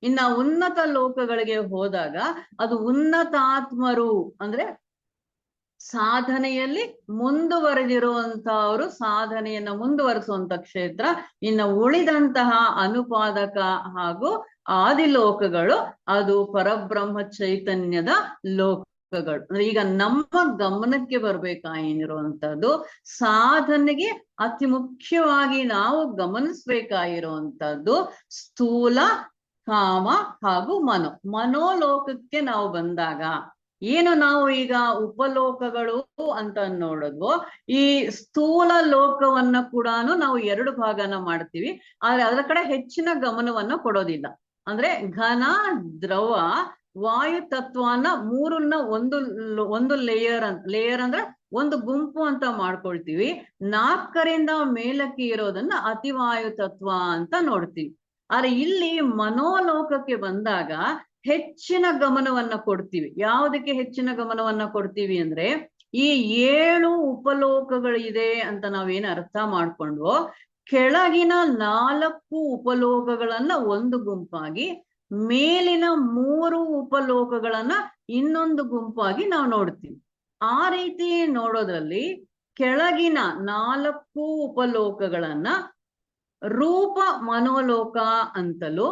ಇನ್ನ ಉನ್ನತ ಲೋಕಗಳಿಗೆ ಹೋದಾಗ ಅದು ಉನ್ನತಾತ್ಮರು ಅಂದ್ರೆ ಸಾಧನೆಯಲ್ಲಿ ಮುಂದುವರೆದಿರುವಂತಹವರು, ಸಾಧನೆಯನ್ನ ಮುಂದುವರಿಸುವಂತ ಕ್ಷೇತ್ರ. ಇನ್ನು ಉಳಿದಂತಹ ಅನುಪಾದಕ ಹಾಗೂ ಆದಿಲೋಕಗಳು ಅದು ಪರಬ್ರಹ್ಮ ಚೈತನ್ಯದ ಲೋಕಗಳು. ಅಂದ್ರೆ ಈಗ ನಮ್ಮ ಗಮನಕ್ಕೆ ಬರ್ಬೇಕಾಗಿರುವಂತದ್ದು ಸಾಧನೆಗೆ ಅತಿ ಮುಖ್ಯವಾಗಿ ನಾವು ಗಮನಿಸ್ಬೇಕಾಗಿರುವಂತದ್ದು ಸ್ಥೂಲ, ಕಾಮ ಹಾಗೂ ಮನೋಲೋಕಕ್ಕೆ ನಾವು ಬಂದಾಗ ಏನು ನಾವು ಈಗ ಉಪಲೋಕಗಳು ಅಂತ ನೋಡಿದ್ವು. ಈ ಸ್ಥೂಲ ಲೋಕವನ್ನ ಕೂಡ ನಾವು 2 ಭಾಗನ ಮಾಡ್ತೀವಿ, ಆದ್ರೆ ಅದರ ಕಡೆ ಹೆಚ್ಚಿನ ಗಮನವನ್ನ ಕೊಡೋದಿಲ್ಲ. ಅಂದ್ರೆ ಘನ, ದ್ರವ, ವಾಯು ತತ್ವನ ಮೂರನ್ನ ಒಂದು ಲೇಯರ್ ಅಂದ್ರೆ ಒಂದು ಗುಂಪು ಅಂತ ಮಾಡ್ಕೊಳ್ತೀವಿ. 4ರಿಂದ ಮೇಲಕ್ಕೆ ಇರೋದನ್ನ ಅತಿವಾಯು ತತ್ವ ಅಂತ ನೋಡ್ತೀವಿ. ಆದ್ರೆ ಇಲ್ಲಿ ಮನೋಲೋಕಕ್ಕೆ ಬಂದಾಗ ಹೆಚ್ಚಿನ ಗಮನವನ್ನ ಕೊಡ್ತೀವಿ. ಯಾವುದಕ್ಕೆ ಹೆಚ್ಚಿನ ಗಮನವನ್ನ ಕೊಡ್ತೀವಿ ಅಂದ್ರೆ ಈ 7 ಉಪಲೋಕಗಳಿದೆ ಅಂತ ನಾವೇನು ಅರ್ಥ ಮಾಡ್ಕೊಂಡ್ವೋ, ಕೆಳಗಿನ 4 ಉಪಲೋಕಗಳನ್ನ ಒಂದು ಗುಂಪಾಗಿ, ಮೇಲಿನ 3 ಉಪಲೋಕಗಳನ್ನ ಇನ್ನೊಂದು ಗುಂಪಾಗಿ ನಾವು ನೋಡ್ತೀವಿ. ಆ ರೀತಿ ನೋಡೋದ್ರಲ್ಲಿ ಕೆಳಗಿನ 4 ಉಪಲೋಕಗಳನ್ನ ರೂಪ ಮನೋಲೋಕ ಅಂತಲೂ,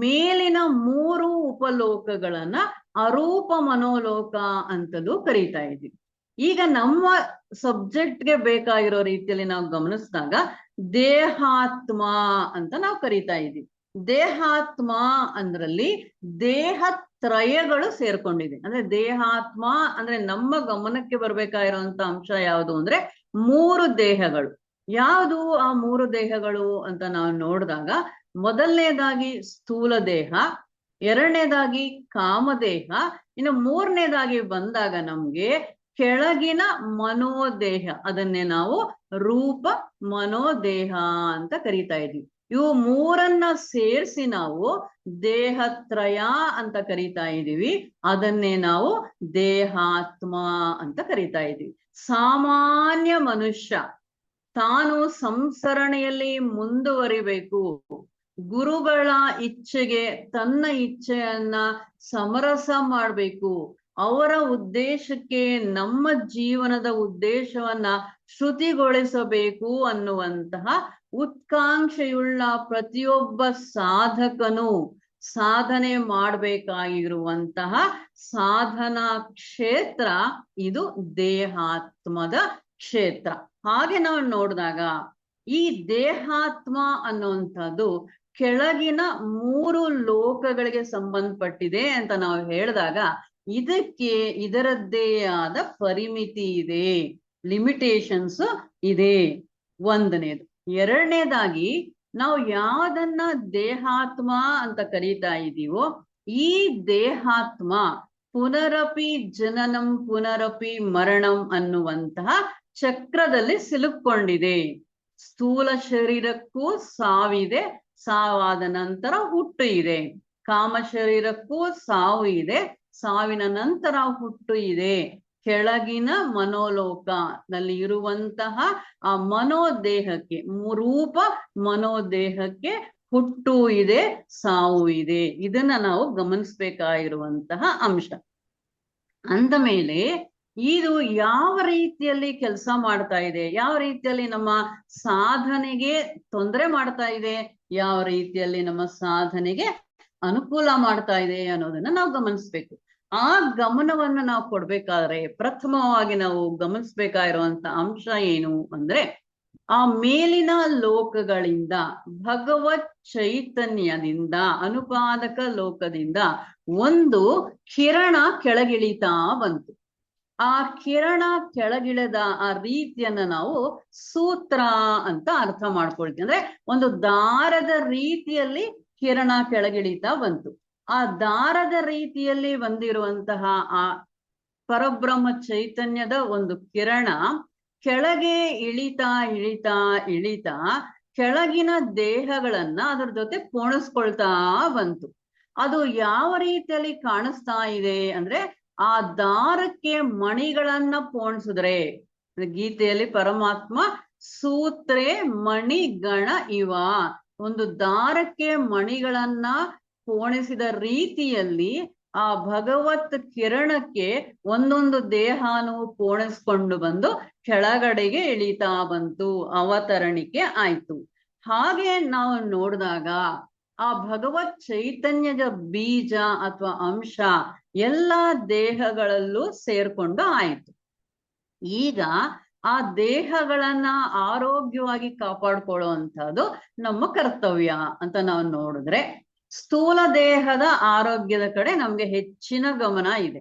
ಮೇಲಿನ 3 ಉಪಲೋಕಗಳನ್ನ ಅರೂಪ ಮನೋಲೋಕ ಅಂತಲೂ ಕರೀತಾ ಇದ್ವಿ. ಈಗ ನಮ್ಮ ಸಬ್ಜೆಕ್ಟ್ಗೆ ಬೇಕಾಗಿರೋ ರೀತಿಯಲ್ಲಿ ನಾವು ಗಮನಿಸಿದಾಗ ದೇಹಾತ್ಮ ಅಂತ ನಾವು ಕರೀತಾ ಇದ್ವಿ. ದೇಹಾತ್ಮ ಅಂದ್ರಲ್ಲಿ ದೇಹತ್ರಯಗಳು ಸೇರ್ಕೊಂಡಿದೆ. ಅಂದ್ರೆ ದೇಹಾತ್ಮ ಅಂದ್ರೆ ನಮ್ಮ ಗಮನಕ್ಕೆ ಬರ್ಬೇಕಾಗಿರುವಂತ ಅಂಶ ಯಾವುದು ಅಂದ್ರೆ 3 ದೇಹಗಳು. ಯಾವುದು ಆ 3 ದೇಹಗಳು ಅಂತ ನಾವು ನೋಡಿದಾಗ, ಮೊದಲನೇದಾಗಿ ಸ್ಥೂಲ ದೇಹ, ಎರಡನೇದಾಗಿ ಕಾಮದೇಹ, ಇನ್ನು 3ನೇದಾಗಿ ಬಂದಾಗ ನಮ್ಗೆ ಕೆಳಗಿನ ಮನೋದೇಹ, ಅದನ್ನೇ ನಾವು ರೂಪ ಮನೋದೇಹ ಅಂತ ಕರಿತಾ ಇದ್ವಿ. ಇವು 3ನ್ನ ಸೇರಿಸಿ ನಾವು ದೇಹತ್ರಯ ಅಂತ ಕರಿತಾ ಇದೀವಿ. ಅದನ್ನೇ ನಾವು ದೇಹಾತ್ಮ ಅಂತ ಕರಿತಾ ಇದೀವಿ. ಸಾಮಾನ್ಯ ಮನುಷ್ಯ ತಾನು ಸಂಸರಣೆಯಲ್ಲಿ ಮುಂದುವರಿಬೇಕು, ಗುರುಗಳ ಇಚ್ಛೆಗೆ ತನ್ನ ಇಚ್ಛೆಯನ್ನ ಸಮರಸ ಮಾಡ್ಬೇಕು, ಅವರ ಉದ್ದೇಶಕ್ಕೆ ನಮ್ಮ ಜೀವನದ ಉದ್ದೇಶವನ್ನ ಶ್ರುತಿಗೊಳಿಸಬೇಕು ಅನ್ನುವಂತಹ ಉತ್ಕಾಂಕ್ಷೆಯುಳ್ಳ ಪ್ರತಿಯೊಬ್ಬ ಸಾಧಕನು ಸಾಧನೆ ಮಾಡಬೇಕಾಗಿರುವಂತಹ ಸಾಧನಾ ಕ್ಷೇತ್ರ ಇದು ದೇಹಾತ್ಮದ ಕ್ಷೇತ್ರ. ಹಾಗೆ ನಾವು ನೋಡಿದಾಗ ಈ ದೇಹಾತ್ಮ ಅನ್ನುವಂಥದ್ದು ಕೆಳಗಿನ 3 ಲೋಕಗಳಿಗೆ ಸಂಬಂಧಪಟ್ಟಿದೆ ಅಂತ ನಾವು ಹೇಳಿದಾಗ ಇದಕ್ಕೆ ಇದರದ್ದೇ ಆದ ಪರಿಮಿತಿ ಇದೆ, ಲಿಮಿಟೇಷನ್ಸ್ ಇದೆ. ಒಂದನೇದು. ಎರಡನೇದಾಗಿ ನಾವು ಯಾವ್ದನ್ನ ದೇಹಾತ್ಮ ಅಂತ ಕರೀತಾ ಇದೀವೋ, ಈ ದೇಹಾತ್ಮ ಪುನರಪಿ ಜನನಂ ಪುನರಪಿ ಮರಣಂ ಅನ್ನುವಂತಹ ಚಕ್ರದಲ್ಲಿ ಸಿಲುಕೊಂಡಿದೆ. ಸ್ಥೂಲ ಶರೀರಕ್ಕೂ ಸಾವಿದೆ, ಸಾವಾದ ನಂತರ ಹುಟ್ಟು ಇದೆ. ಕಾಮ ಶರೀರಕ್ಕೂ ಸಾವು ಇದೆ, ಸಾವಿನ ನಂತರ ಹುಟ್ಟು ಇದೆ. ಕೆಳಗಿನ ಮನೋಲೋಕ ನಲ್ಲಿ ಇರುವಂತಹ ಆ ಮನೋದೇಹಕ್ಕೆ, ರೂಪ ಮನೋದೇಹಕ್ಕೆ ಹುಟ್ಟು ಇದೆ, ಸಾವು ಇದೆ. ಇದನ್ನ ನಾವು ಗಮನಿಸ್ಬೇಕಾಗಿರುವಂತಹ ಅಂಶ. ಅಂದ ಮೇಲೆ ಇದು ಯಾವ ರೀತಿಯಲ್ಲಿ ಕೆಲಸ ಮಾಡ್ತಾ ಇದೆ, ಯಾವ ರೀತಿಯಲ್ಲಿ ನಮ್ಮ ಸಾಧನೆಗೆ ತೊಂದರೆ ಮಾಡ್ತಾ ಇದೆ, ಯಾವ ರೀತಿಯಲ್ಲಿ ನಮ್ಮ ಸಾಧನೆಗೆ ಅನುಕೂಲ ಮಾಡ್ತಾ ಇದೆ ಅನ್ನೋದನ್ನ ನಾವು ಗಮನಿಸ್ಬೇಕು. ಆ ಗಮನವನ್ನು ನಾವು ಕೊಡ್ಬೇಕಾದ್ರೆ ಪ್ರಥಮವಾಗಿ ನಾವು ಗಮನಿಸ್ಬೇಕಾಗಿರುವಂತ ಅಂಶ ಏನು ಅಂದ್ರೆ, ಆ ಮೇಲಿನ ಲೋಕಗಳಿಂದ ಭಗವತ್ ಚೈತನ್ಯದಿಂದ ಅನುಪಾದಕ ಲೋಕದಿಂದ ಒಂದು ಕಿರಣ ಕೆಳಗಿಳಿತಾ ಬಂತು. ಆ ಕಿರಣ ಕೆಳಗಿಳಿದ ಆ ರೀತಿಯನ್ನ ನಾವು ಸೂತ್ರ ಅಂತ ಅರ್ಥ ಮಾಡ್ಕೊಳ್ತೀವಿ. ಅಂದ್ರೆ ಒಂದು ದಾರದ ರೀತಿಯಲ್ಲಿ ಕಿರಣ ಕೆಳಗಿಳಿತಾ ಬಂತು. ಆ ದಾರದ ರೀತಿಯಲ್ಲಿ ಬಂದಿರುವಂತಹ ಆ ಪರಬ್ರಹ್ಮ ಚೈತನ್ಯದ ಒಂದು ಕಿರಣ ಕೆಳಗೆ ಇಳಿತಾ ಇಳಿತಾ ಇಳಿತಾ ಕೆಳಗಿನ ದೇಹಗಳನ್ನ ಅದ್ರ ಜೊತೆ ಪೋಣಿಸ್ಕೊಳ್ತಾ ಬಂತು. ಅದು ಯಾವ ರೀತಿಯಲ್ಲಿ ಕಾಣಿಸ್ತಾ ಇದೆ ಅಂದ್ರೆ, ಆ ದಾರಕ್ಕೆ ಮಣಿಗಳನ್ನ ಪೋಣಿಸಿದ್ರೆ, ಗೀತೆಯಲ್ಲಿ ಪರಮಾತ್ಮ ಸೂತ್ರೇ ಮಣಿಗಣ ಇವ. ಒಂದು ದಾರಕ್ಕೆ ಮಣಿಗಳನ್ನ ಪೋಣಿಸಿದ ರೀತಿಯಲ್ಲಿ ಆ ಭಗವತ್ ಕಿರಣಕ್ಕೆ ಒಂದೊಂದು ದೇಹಾನು ಪೋಣಿಸ್ಕೊಂಡು ಬಂದು ಕೆಳಗಡೆಗೆ ಇಳಿತಾ ಬಂತು, ಅವತರಣಿಕೆ ಆಯ್ತು. ಹಾಗೆ ನಾವು ನೋಡಿದಾಗ ಆ ಭಗವತ್ ಚೈತನ್ಯದ ಬೀಜ ಅಥವಾ ಅಂಶ ಎಲ್ಲಾ ದೇಹಗಳಲ್ಲೂ ಸೇರ್ಕೊಂಡು ಆಯ್ತು. ಈಗ ಆ ದೇಹಗಳನ್ನ ಆರೋಗ್ಯವಾಗಿ ಕಾಪಾಡ್ಕೊಳ್ಳುವಂಥದ್ದು ನಮ್ಮ ಕರ್ತವ್ಯ ಅಂತ ನಾವು ನೋಡಿದ್ರೆ, ಸ್ಥೂಲ ದೇಹದ ಆರೋಗ್ಯದ ಕಡೆ ನಮ್ಗೆ ಹೆಚ್ಚಿನ ಗಮನ ಇದೆ.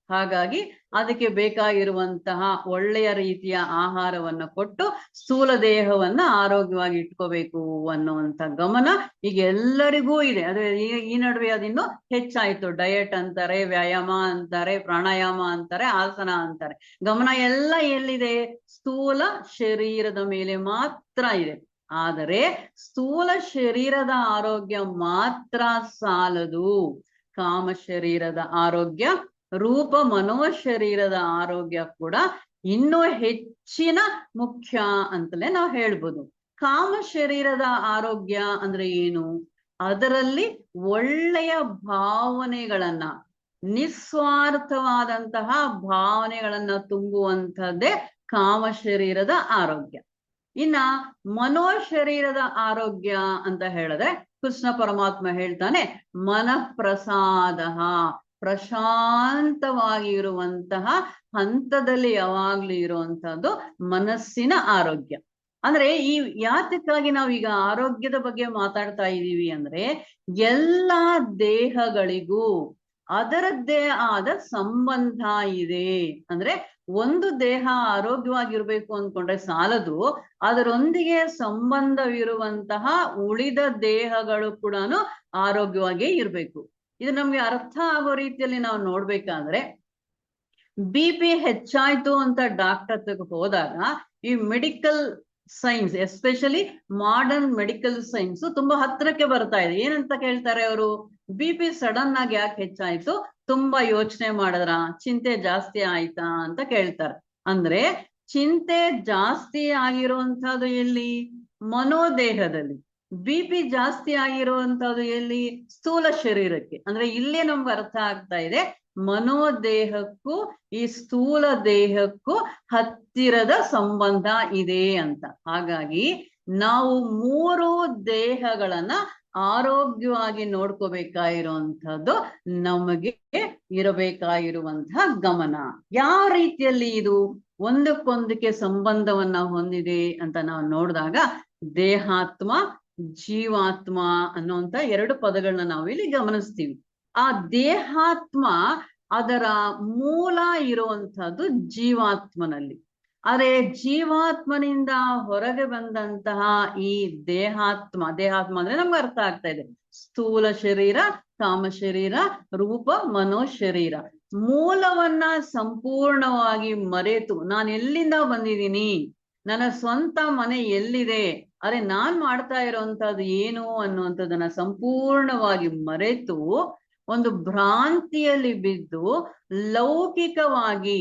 ಹಾಗಾಗಿ ಅದಕ್ಕೆ ಬೇಕಾಗಿರುವಂತಹ ಒಳ್ಳೆಯ ರೀತಿಯ ಆಹಾರವನ್ನ ಕೊಟ್ಟು ಸ್ಥೂಲ ದೇಹವನ್ನ ಆರೋಗ್ಯವಾಗಿ ಇಟ್ಕೋಬೇಕು ಅನ್ನುವಂಥ ಗಮನ ಈಗ ಎಲ್ಲರಿಗೂ ಇದೆ. ಅದೇ ಈ ನಡುವೆ ಅದಿನ್ನು ಹೆಚ್ಚಾಯ್ತು. ಡಯಟ್ ಅಂತಾರೆ, ವ್ಯಾಯಾಮ ಅಂತಾರೆ, ಪ್ರಾಣಾಯಾಮ ಅಂತಾರೆ, ಆಸನ ಅಂತಾರೆ. ಗಮನ ಎಲ್ಲ ಎಲ್ಲಿದೆ? ಸ್ಥೂಲ ಶರೀರದ ಮೇಲೆ ಮಾತ್ರ ಇದೆ. ಆದರೆ ಸ್ಥೂಲ ಶರೀರದ ಆರೋಗ್ಯ ಮಾತ್ರ ಸಾಲದು. ಕಾಮ ಶರೀರದ ಆರೋಗ್ಯ, ರೂಪ ಮನೋಶರೀರದ ಆರೋಗ್ಯ ಕೂಡ ಇನ್ನೂ ಹೆಚ್ಚಿನ ಮುಖ್ಯ ಅಂತಲೇ ನಾವು ಹೇಳ್ಬೋದು. ಕಾಮ ಶರೀರದ ಆರೋಗ್ಯ ಅಂದ್ರೆ ಏನು? ಅದರಲ್ಲಿ ಒಳ್ಳೆಯ ಭಾವನೆಗಳನ್ನ, ನಿಸ್ವಾರ್ಥವಾದಂತಹ ಭಾವನೆಗಳನ್ನ ತುಂಬುವಂಥದ್ದೇ ಕಾಮ ಶರೀರದ ಆರೋಗ್ಯ. ಇನ್ನ ಮನೋಶರೀರದ ಆರೋಗ್ಯ ಅಂತ ಹೇಳಿದ್ರೆ ಕೃಷ್ಣ ಪರಮಾತ್ಮ ಹೇಳ್ತಾನೆ, ಮನಃಪ್ರಸಾದ, ಪ್ರಶಾಂತವಾಗಿ ಇರುವಂತಹ ಹಂತದಲ್ಲಿ ಯಾವಾಗ್ಲೂ ಇರುವಂತಹದ್ದು ಮನಸ್ಸಿನ ಆರೋಗ್ಯ. ಅಂದ್ರೆ ಈ ಯಾತಕ್ಕಾಗಿ ನಾವೀಗ ಆರೋಗ್ಯದ ಬಗ್ಗೆ ಮಾತಾಡ್ತಾ ಇದ್ದೀವಿ ಅಂದ್ರೆ, ಎಲ್ಲಾ ದೇಹಗಳಿಗೂ ಅದರದ್ದೇ ಆದ ಸಂಬಂಧ ಇದೆ. ಅಂದ್ರೆ ಒಂದು ದೇಹ ಆರೋಗ್ಯವಾಗಿರ್ಬೇಕು ಅಂದ್ಕೊಂಡ್ರೆ ಸಾಲದು, ಅದರೊಂದಿಗೆ ಸಂಬಂಧವಿರುವಂತಹ ಉಳಿದ ದೇಹಗಳು ಕೂಡ ಆರೋಗ್ಯವಾಗಿ ಇರ್ಬೇಕು. ಇದು ನಮ್ಗೆ ಅರ್ಥ ಆಗೋ ರೀತಿಯಲ್ಲಿ ನಾವು ನೋಡ್ಬೇಕಾದ್ರೆ, BP ಹೆಚ್ಚಾಯ್ತು ಅಂತ ಡಾಕ್ಟರ್ ಹತ್ರಕ್ಕೆ ಹೋದಾಗ ಈ medical science, especially modern medical science ತುಂಬಾ ಹತ್ರಕ್ಕೆ ಬರ್ತಾ ಇದೆ. ಏನಂತ ಕೇಳ್ತಾರೆ ಅವರು? BP ಸಡನ್ ಆಗಿ ಯಾಕೆ ಹೆಚ್ಚಾಯ್ತು? ತುಂಬಾ ಯೋಚನೆ ಮಾಡಿದ್ರ? ಚಿಂತೆ ಜಾಸ್ತಿ ಆಯ್ತಾ ಅಂತ ಕೇಳ್ತಾರೆ. ಅಂದ್ರೆ ಚಿಂತೆ ಜಾಸ್ತಿ ಆಗಿರುವಂತಹದ್ದು ಎಲ್ಲಿ? ಮನೋದೇಹದಲ್ಲಿ. BP ಜಾಸ್ತಿ ಆಗಿರುವಂತಹದ್ದು ಎಲ್ಲಿ? ಸ್ಥೂಲ ಶರೀರಕ್ಕೆ. ಅಂದ್ರೆ ಇಲ್ಲೇ ನಮ್ಗೆ ಅರ್ಥ ಆಗ್ತಾ ಇದೆ, ಮನೋದೇಹಕ್ಕೂ ಈ ಸ್ಥೂಲ ದೇಹಕ್ಕೂ ಹತ್ತಿರದ ಸಂಬಂಧ ಇದೆ ಅಂತ. ಹಾಗಾಗಿ ನಾವು ಮೂರು ದೇಹಗಳನ್ನ ಆರೋಗ್ಯವಾಗಿ ನೋಡ್ಕೋಬೇಕಾಗಿರುವಂತಹದ್ದು ನಮಗೆ ಇರಬೇಕಾಗಿರುವಂತಹ ಗಮನ. ಯಾವ ರೀತಿಯಲ್ಲಿ ಇದು ಒಂದಕ್ಕೊಂದಕ್ಕೆ ಸಂಬಂಧವನ್ನ ಹೊಂದಿದೆ ಅಂತ ನಾವು ನೋಡಿದಾಗ, ದೇಹಾತ್ಮ, ಜೀವಾತ್ಮ ಅನ್ನುವಂತ ಎರಡು ಪದಗಳನ್ನ ನಾವು ಇಲ್ಲಿ ಗಮನಿಸ್ತೀವಿ. ಆ ದೇಹಾತ್ಮ ಅದರ ಮೂಲ ಇರುವಂತಹದ್ದು ಜೀವಾತ್ಮನಲ್ಲಿ. ಆದ್ರೆ ಜೀವಾತ್ಮನಿಂದ ಹೊರಗೆ ಬಂದಂತಹ ಈ ದೇಹಾತ್ಮ ಅಂದ್ರೆ ನಮ್ಗೆ ಅರ್ಥ ಆಗ್ತಾ ಇದೆ, ಸ್ಥೂಲ ಶರೀರ, ಕಾಮ ಶರೀರ, ರೂಪ ಮನೋಶರೀರ, ಮೂಲವನ್ನ ಸಂಪೂರ್ಣವಾಗಿ ಮರೆತು ನಾನು ಎಲ್ಲಿಂದ ಬಂದಿದ್ದೀನಿ, ನನ್ನ ಸ್ವಂತ ಮನೆ ಎಲ್ಲಿದೆ, ಅರೆ ನಾನ್ ಮಾಡ್ತಾ ಇರೋಂಥದ್ದು ಏನು ಅನ್ನುವಂಥದ್ದನ್ನ ಸಂಪೂರ್ಣವಾಗಿ ಮರೆತು ಒಂದು ಭ್ರಾಂತಿಯಲ್ಲಿ ಬಿದ್ದು ಲೌಕಿಕವಾಗಿ,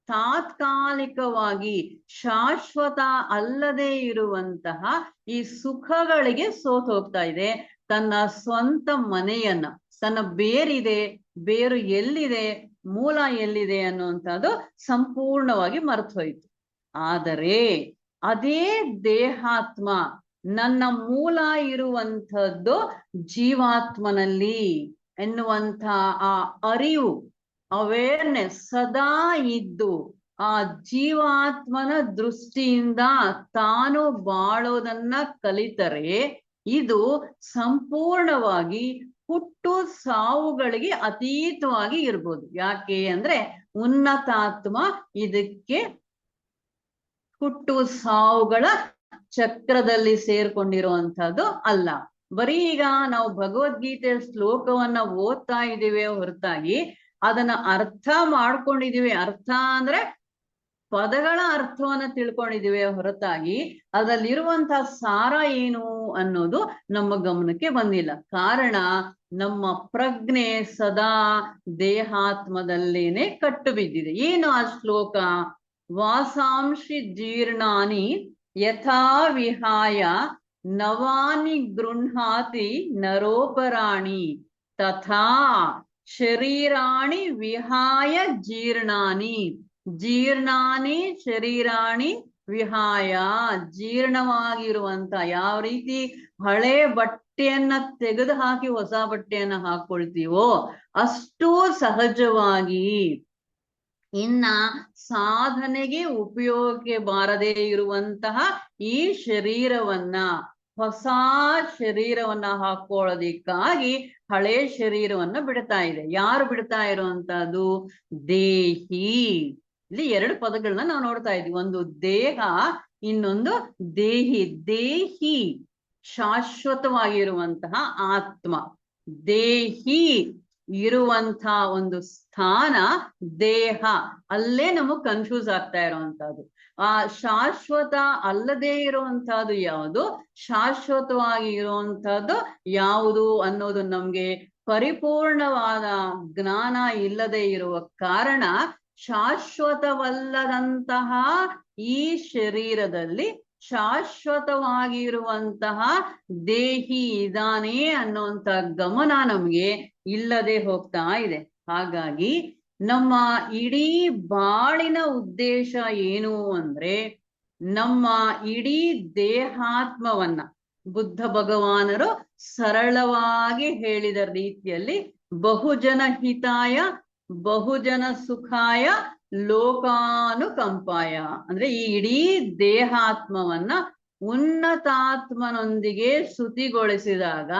ತಾತ್ಕಾಲಿಕವಾಗಿ, ಶಾಶ್ವತ ಅಲ್ಲದೆ ಇರುವಂತಹ ಈ ಸುಖಗಳಿಗೆ ಸೋತು ಹೋಗ್ತಾ ಇದೆ. ತನ್ನ ಸ್ವಂತ ಮನೆಯನ್ನ, ತನ್ನ ಬೇರಿದೆ, ಬೇರು ಎಲ್ಲಿದೆ, ಮೂಲ ಎಲ್ಲಿದೆ ಅನ್ನುವಂಥದ್ದು ಸಂಪೂರ್ಣವಾಗಿ ಮರೆತು ಹೋಯ್ತು. ಆದರೆ ಅದೇ ದೇಹಾತ್ಮ, ನನ್ನ ಮೂಲ ಇರುವಂಥದ್ದು ಜೀವಾತ್ಮನಲ್ಲಿ ಎನ್ನುವಂಥ ಆ ಅರಿವು, ಅವೇರ್ನೆಸ್ ಸದಾ ಇದ್ದು ಆ ಜೀವಾತ್ಮನ ದೃಷ್ಟಿಯಿಂದ ತಾನು ಬಾಳೋದನ್ನ ಕಲಿತರೆ ಇದು ಸಂಪೂರ್ಣವಾಗಿ ಹುಟ್ಟು ಸಾವುಗಳಿಗೆ ಅತೀತವಾಗಿ ಇರ್ಬೋದು. ಯಾಕೆ ಅಂದ್ರೆ ಉನ್ನತಾತ್ಮ ಇದಕ್ಕೆ ಹುಟ್ಟು ಸಾವುಗಳ ಚಕ್ರದಲ್ಲಿ ಸೇರ್ಕೊಂಡಿರುವಂತಹದ್ದು ಅಲ್ಲ. ಬರೀ ಈಗ ನಾವು ಭಗವದ್ಗೀತೆ ಶ್ಲೋಕವನ್ನ ಓದ್ತಾ ಇದ್ದೀವಿ ಹೊರತಾಗಿ ಅದನ್ನ ಅರ್ಥ ಮಾಡ್ಕೊಂಡಿದೀವಿ, ಅರ್ಥ ಅಂದ್ರೆ ಪದಗಳ ಅರ್ಥವನ್ನ ತಿಳ್ಕೊಂಡಿದೀವಿ ಹೊರತಾಗಿ ಅದರಲ್ಲಿರುವಂತಹ ಸಾರ ಏನು ಅನ್ನೋದು ನಮ್ಮ ಗಮನಕ್ಕೆ ಬಂದಿಲ್ಲ. ಕಾರಣ ನಮ್ಮ ಪ್ರಜ್ಞೆ ಸದಾ ದೇಹಾತ್ಮದಲ್ಲೇನೆ ಕಟ್ಟು ಬಿದ್ದಿದೆ. ಏನು ಆ ಶ್ಲೋಕ? ವಾಸಾಂಶಿ ಜೀರ್ಣಾನಿ ಯಥಾ ವಿಹಾಯ ನವಾನಿ ಗೃಹಾತಿ ನರೋಪರಾಣಿ ತಥಾ ಶರೀರಾಣಿ ವಿಹಾಯ ಜೀರ್ಣಾನಿ ಜೀರ್ಣಾನಿ ಶರೀರಾಣಿ ವಿಹಾಯ ಜೀರ್ಣವಾಗಿರುವಂತ, ಯಾವ ರೀತಿ ಹಳೆ ಬಟ್ಟೆಯನ್ನ ತೆಗೆದು ಹಾಕಿ ಹೊಸ ಬಟ್ಟೆಯನ್ನ ಹಾಕೊಳ್ತೀವೋ ಅಷ್ಟು ಸಹಜವಾಗಿ ಇನ್ನ ಸಾಧನೆಗೆ ಉಪಯೋಗಕ್ಕೆ ಬಾರದೇ ಇರುವಂತಹ ಈ ಶರೀರವನ್ನ, ಹೊಸ ಶರೀರವನ್ನ ಹಾಕೊಳ್ಳೋದಿಕ್ಕಾಗಿ ಹಳೆ ಶರೀರವನ್ನ ಬಿಡ್ತಾ ಇದೆ. ಯಾರು ಬಿಡ್ತಾ ಇರುವಂತಹದ್ದು? ದೇಹಿ. ಇಲ್ಲಿ ಎರಡು ಪದಗಳನ್ನ ನಾವು ನೋಡ್ತಾ ಇದ್ವಿ, ಒಂದು ದೇಹ, ಇನ್ನೊಂದು ದೇಹಿ. ದೇಹಿ ಶಾಶ್ವತವಾಗಿರುವಂತಹ ಆತ್ಮ, ದೇಹಿ ಇರುವಂತಹ ಒಂದು ಸ್ಥಾನ ದೇಹ. ಅಲ್ಲೇ ನಮಗ್ ಕನ್ಫ್ಯೂಸ್ ಆಗ್ತಾ ಇರುವಂತಹದ್ದು. ಆ ಶಾಶ್ವತ ಅಲ್ಲದೆ ಇರುವಂತಹದ್ದು ಯಾವುದು, ಶಾಶ್ವತವಾಗಿ ಇರುವಂತಹದ್ದು ಯಾವುದು ಅನ್ನೋದು ನಮ್ಗೆ ಪರಿಪೂರ್ಣವಾದ ಜ್ಞಾನ ಇಲ್ಲದೆ ಇರುವ ಕಾರಣ ಶಾಶ್ವತವಲ್ಲದಂತಹ ಈ ಶರೀರದಲ್ಲಿ ಶಾಶ್ವತವಾಗಿರುವಂತಹ ದೇಹಿ ಇದಾನೆ ಅನ್ನುವಂತ ಗಮನ ನಮ್ಗೆ ಇಲ್ಲದೆ ಹೋಗ್ತಾ ಇದೆ. ಹಾಗಾಗಿ ನಮ್ಮ ಇಡೀ ಬಾಳಿನ ಉದ್ದೇಶ ಏನು ಅಂದ್ರೆ, ನಮ್ಮ ಇಡೀ ದೇಹಾತ್ಮವನ್ನ ಬುದ್ಧ ಭಗವಾನರು ಸರಳವಾಗಿ ಹೇಳಿದ ರೀತಿಯಲ್ಲಿ ಬಹುಜನ ಹಿತಾಯ ಬಹುಜನ ಸುಖಾಯ ಲೋಕಾನುಕಂಪಾಯ ಅಂದ್ರೆ ಈ ಇಡೀ ದೇಹಾತ್ಮವನ್ನ ಉನ್ನತಾತ್ಮನೊಂದಿಗೆ ಶ್ರುತಿಗೊಳಿಸಿದಾಗ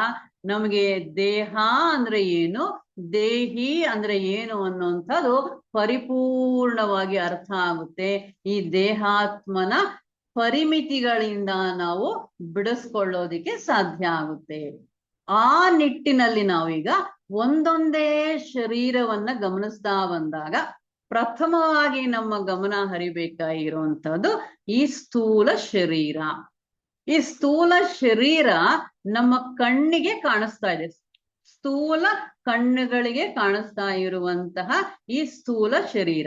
ನಮಗೆ ದೇಹ ಅಂದ್ರೆ ಏನು, ದೇಹಿ ಅಂದ್ರೆ ಏನು ಅನ್ನುವಂಥದ್ದು ಪರಿಪೂರ್ಣವಾಗಿ ಅರ್ಥ ಆಗುತ್ತೆ. ಈ ದೇಹಾತ್ಮನ ಪರಿಮಿತಿಗಳಿಂದ ನಾವು ಬಿಡಿಸ್ಕೊಳ್ಳೋದಿಕ್ಕೆ ಸಾಧ್ಯ ಆಗುತ್ತೆ. ಆ ನಿಟ್ಟಿನಲ್ಲಿ ನಾವೀಗ ಒಂದೊಂದೇ ಶರೀರವನ್ನ ಗಮನಿಸ್ತಾ ಬಂದಾಗ ಪ್ರಥಮವಾಗಿ ನಮ್ಮ ಗಮನ ಹರಿಬೇಕಾಗಿರುವಂತಹದ್ದು ಈ ಸ್ಥೂಲ ಶರೀರ. ಈ ಸ್ಥೂಲ ಶರೀರ ನಮ್ಮ ಕಣ್ಣಿಗೆ ಕಾಣಿಸ್ತಾ ಇದೆ, ಸ್ಥೂಲ ಕಣ್ಣುಗಳಿಗೆ ಕಾಣಿಸ್ತಾ ಇರುವಂತಹ ಈ ಸ್ಥೂಲ ಶರೀರ.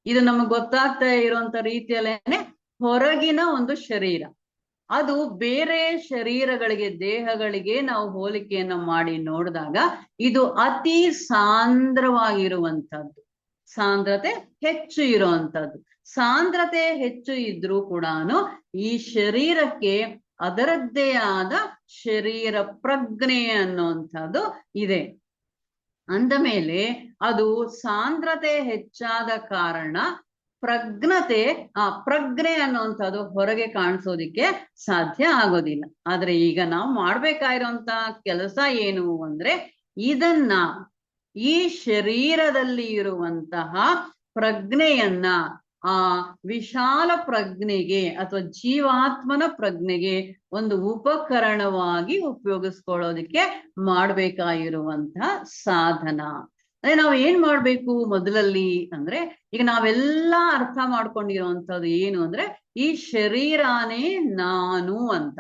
ಇದು ನಮಗ್ ಗೊತ್ತಾಗ್ತಾ ಇರುವಂತ ರೀತಿಯಲ್ಲೇನೆ ಹೊರಗಿನ ಒಂದು ಶರೀರ. ಅದು ಬೇರೆ ಶರೀರಗಳಿಗೆ, ದೇಹಗಳಿಗೆ ನಾವು ಹೋಲಿಕೆಯನ್ನ ಮಾಡಿ ನೋಡಿದಾಗ ಇದು ಅತಿ ಸಾಂದ್ರವಾಗಿರುವಂತಹದ್ದು, ಸಾಂದ್ರತೆ ಹೆಚ್ಚು ಇರುವಂತಹದ್ದು. ಸಾಂದ್ರತೆ ಹೆಚ್ಚು ಇದ್ರೂ ಕೂಡ ಈ ಶರೀರಕ್ಕೆ ಅದರದ್ದೇ ಆದ ಶರೀರ ಪ್ರಜ್ಞೆ ಅನ್ನುವಂಥದ್ದು ಇದೆ. ಅಂದ ಮೇಲೆ ಅದು ಸಾಂದ್ರತೆ ಹೆಚ್ಚಾದ ಕಾರಣ ಪ್ರಜ್ಞೆ ಅನ್ನುವಂಥದ್ದು ಹೊರಗೆ ಕಾಣಿಸೋದಿಕ್ಕೆ ಸಾಧ್ಯ ಆಗೋದಿಲ್ಲ. ಆದ್ರೆ ಈಗ ನಾವು ಮಾಡ್ಬೇಕಾಗಿರುವಂತ ಕೆಲಸ ಏನು ಅಂದ್ರೆ, ಇದನ್ನ ಈ ಶರೀರದಲ್ಲಿ ಇರುವಂತಹ ಪ್ರಜ್ಞೆಯನ್ನ ಆ ವಿಶಾಲ ಪ್ರಜ್ಞೆಗೆ ಅಥವಾ ಜೀವಾತ್ಮನ ಪ್ರಜ್ಞೆಗೆ ಒಂದು ಉಪಕರಣವಾಗಿ ಉಪಯೋಗಿಸ್ಕೊಳ್ಳೋದಿಕ್ಕೆ ಮಾಡ್ಬೇಕಾಗಿರುವಂತಹ ಸಾಧನ. ಅಂದ್ರೆ ನಾವು ಏನ್ ಮಾಡ್ಬೇಕು ಮೊದಲಲ್ಲಿ ಅಂದ್ರೆ, ಈಗ ನಾವೆಲ್ಲ ಅರ್ಥ ಮಾಡ್ಕೊಂಡಿರುವಂತದ್ದು ಏನು ಅಂದ್ರೆ ಈ ಶರೀರಾನೇ ನಾನು ಅಂತ.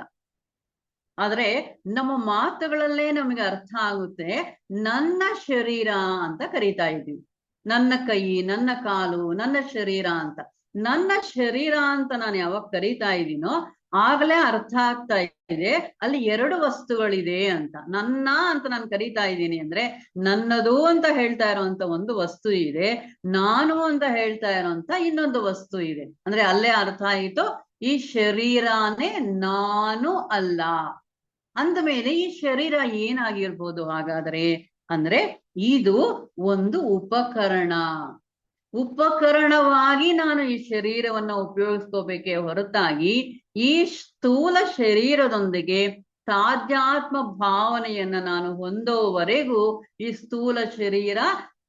ಆದ್ರೆ ನಮ್ಮ ಮಾತುಗಳಲ್ಲೇ ನಮಗೆ ಅರ್ಥ ಆಗುತ್ತೆ ನನ್ನ ಶರೀರ ಅಂತ ಕರೀತಾ ಇದ್ದೀವಿ. ನನ್ನ ಕೈ, ನನ್ನ ಕಾಲು, ನನ್ನ ಶರೀರ ಅಂತ. ನನ್ನ ಶರೀರ ಅಂತ ನಾನು ಯಾವಾಗ ಕರೀತಾ ಇದ್ದೀನೋ ಆಗ್ಲೇ ಅರ್ಥ ಆಗ್ತಾ ಇದೆ ಅಲ್ಲಿ ಎರಡು ವಸ್ತುಗಳಿದೆ ಅಂತ. ನನ್ನ ಅಂತ ನಾನು ಕರೀತಾ ಇದ್ದೀನಿ ಅಂದ್ರೆ ನನ್ನದು ಅಂತ ಹೇಳ್ತಾ ಇರೋಂತ ಒಂದು ವಸ್ತು ಇದೆ, ನಾನು ಅಂತ ಹೇಳ್ತಾ ಇರೋಂತ ಇನ್ನೊಂದು ವಸ್ತು ಇದೆ. ಅಂದ್ರೆ ಅಲ್ಲೇ ಅರ್ಥ ಆಯಿತು ಈ ಶರೀರನೇ ನಾನು ಅಲ್ಲ. ಅಂದ ಮೇಲೆ ಈ ಶರೀರ ಏನಾಗಿರ್ಬೋದು ಹಾಗಾದ್ರೆ ಅಂದ್ರೆ, ಇದು ಒಂದು ಉಪಕರಣವಾಗಿ ನಾನು ಈ ಶರೀರವನ್ನ ಉಪಯೋಗಿಸ್ಕೋಬೇಕೇ ಹೊರತಾಗಿ ಈ ಸ್ಥೂಲ ಶರೀರದೊಂದಿಗೆ ತಾಧ್ಯಾತ್ಮ ಭಾವನೆಯನ್ನ ನಾನು ಹೊಂದೋವರೆಗೂ ಈ ಸ್ಥೂಲ ಶರೀರ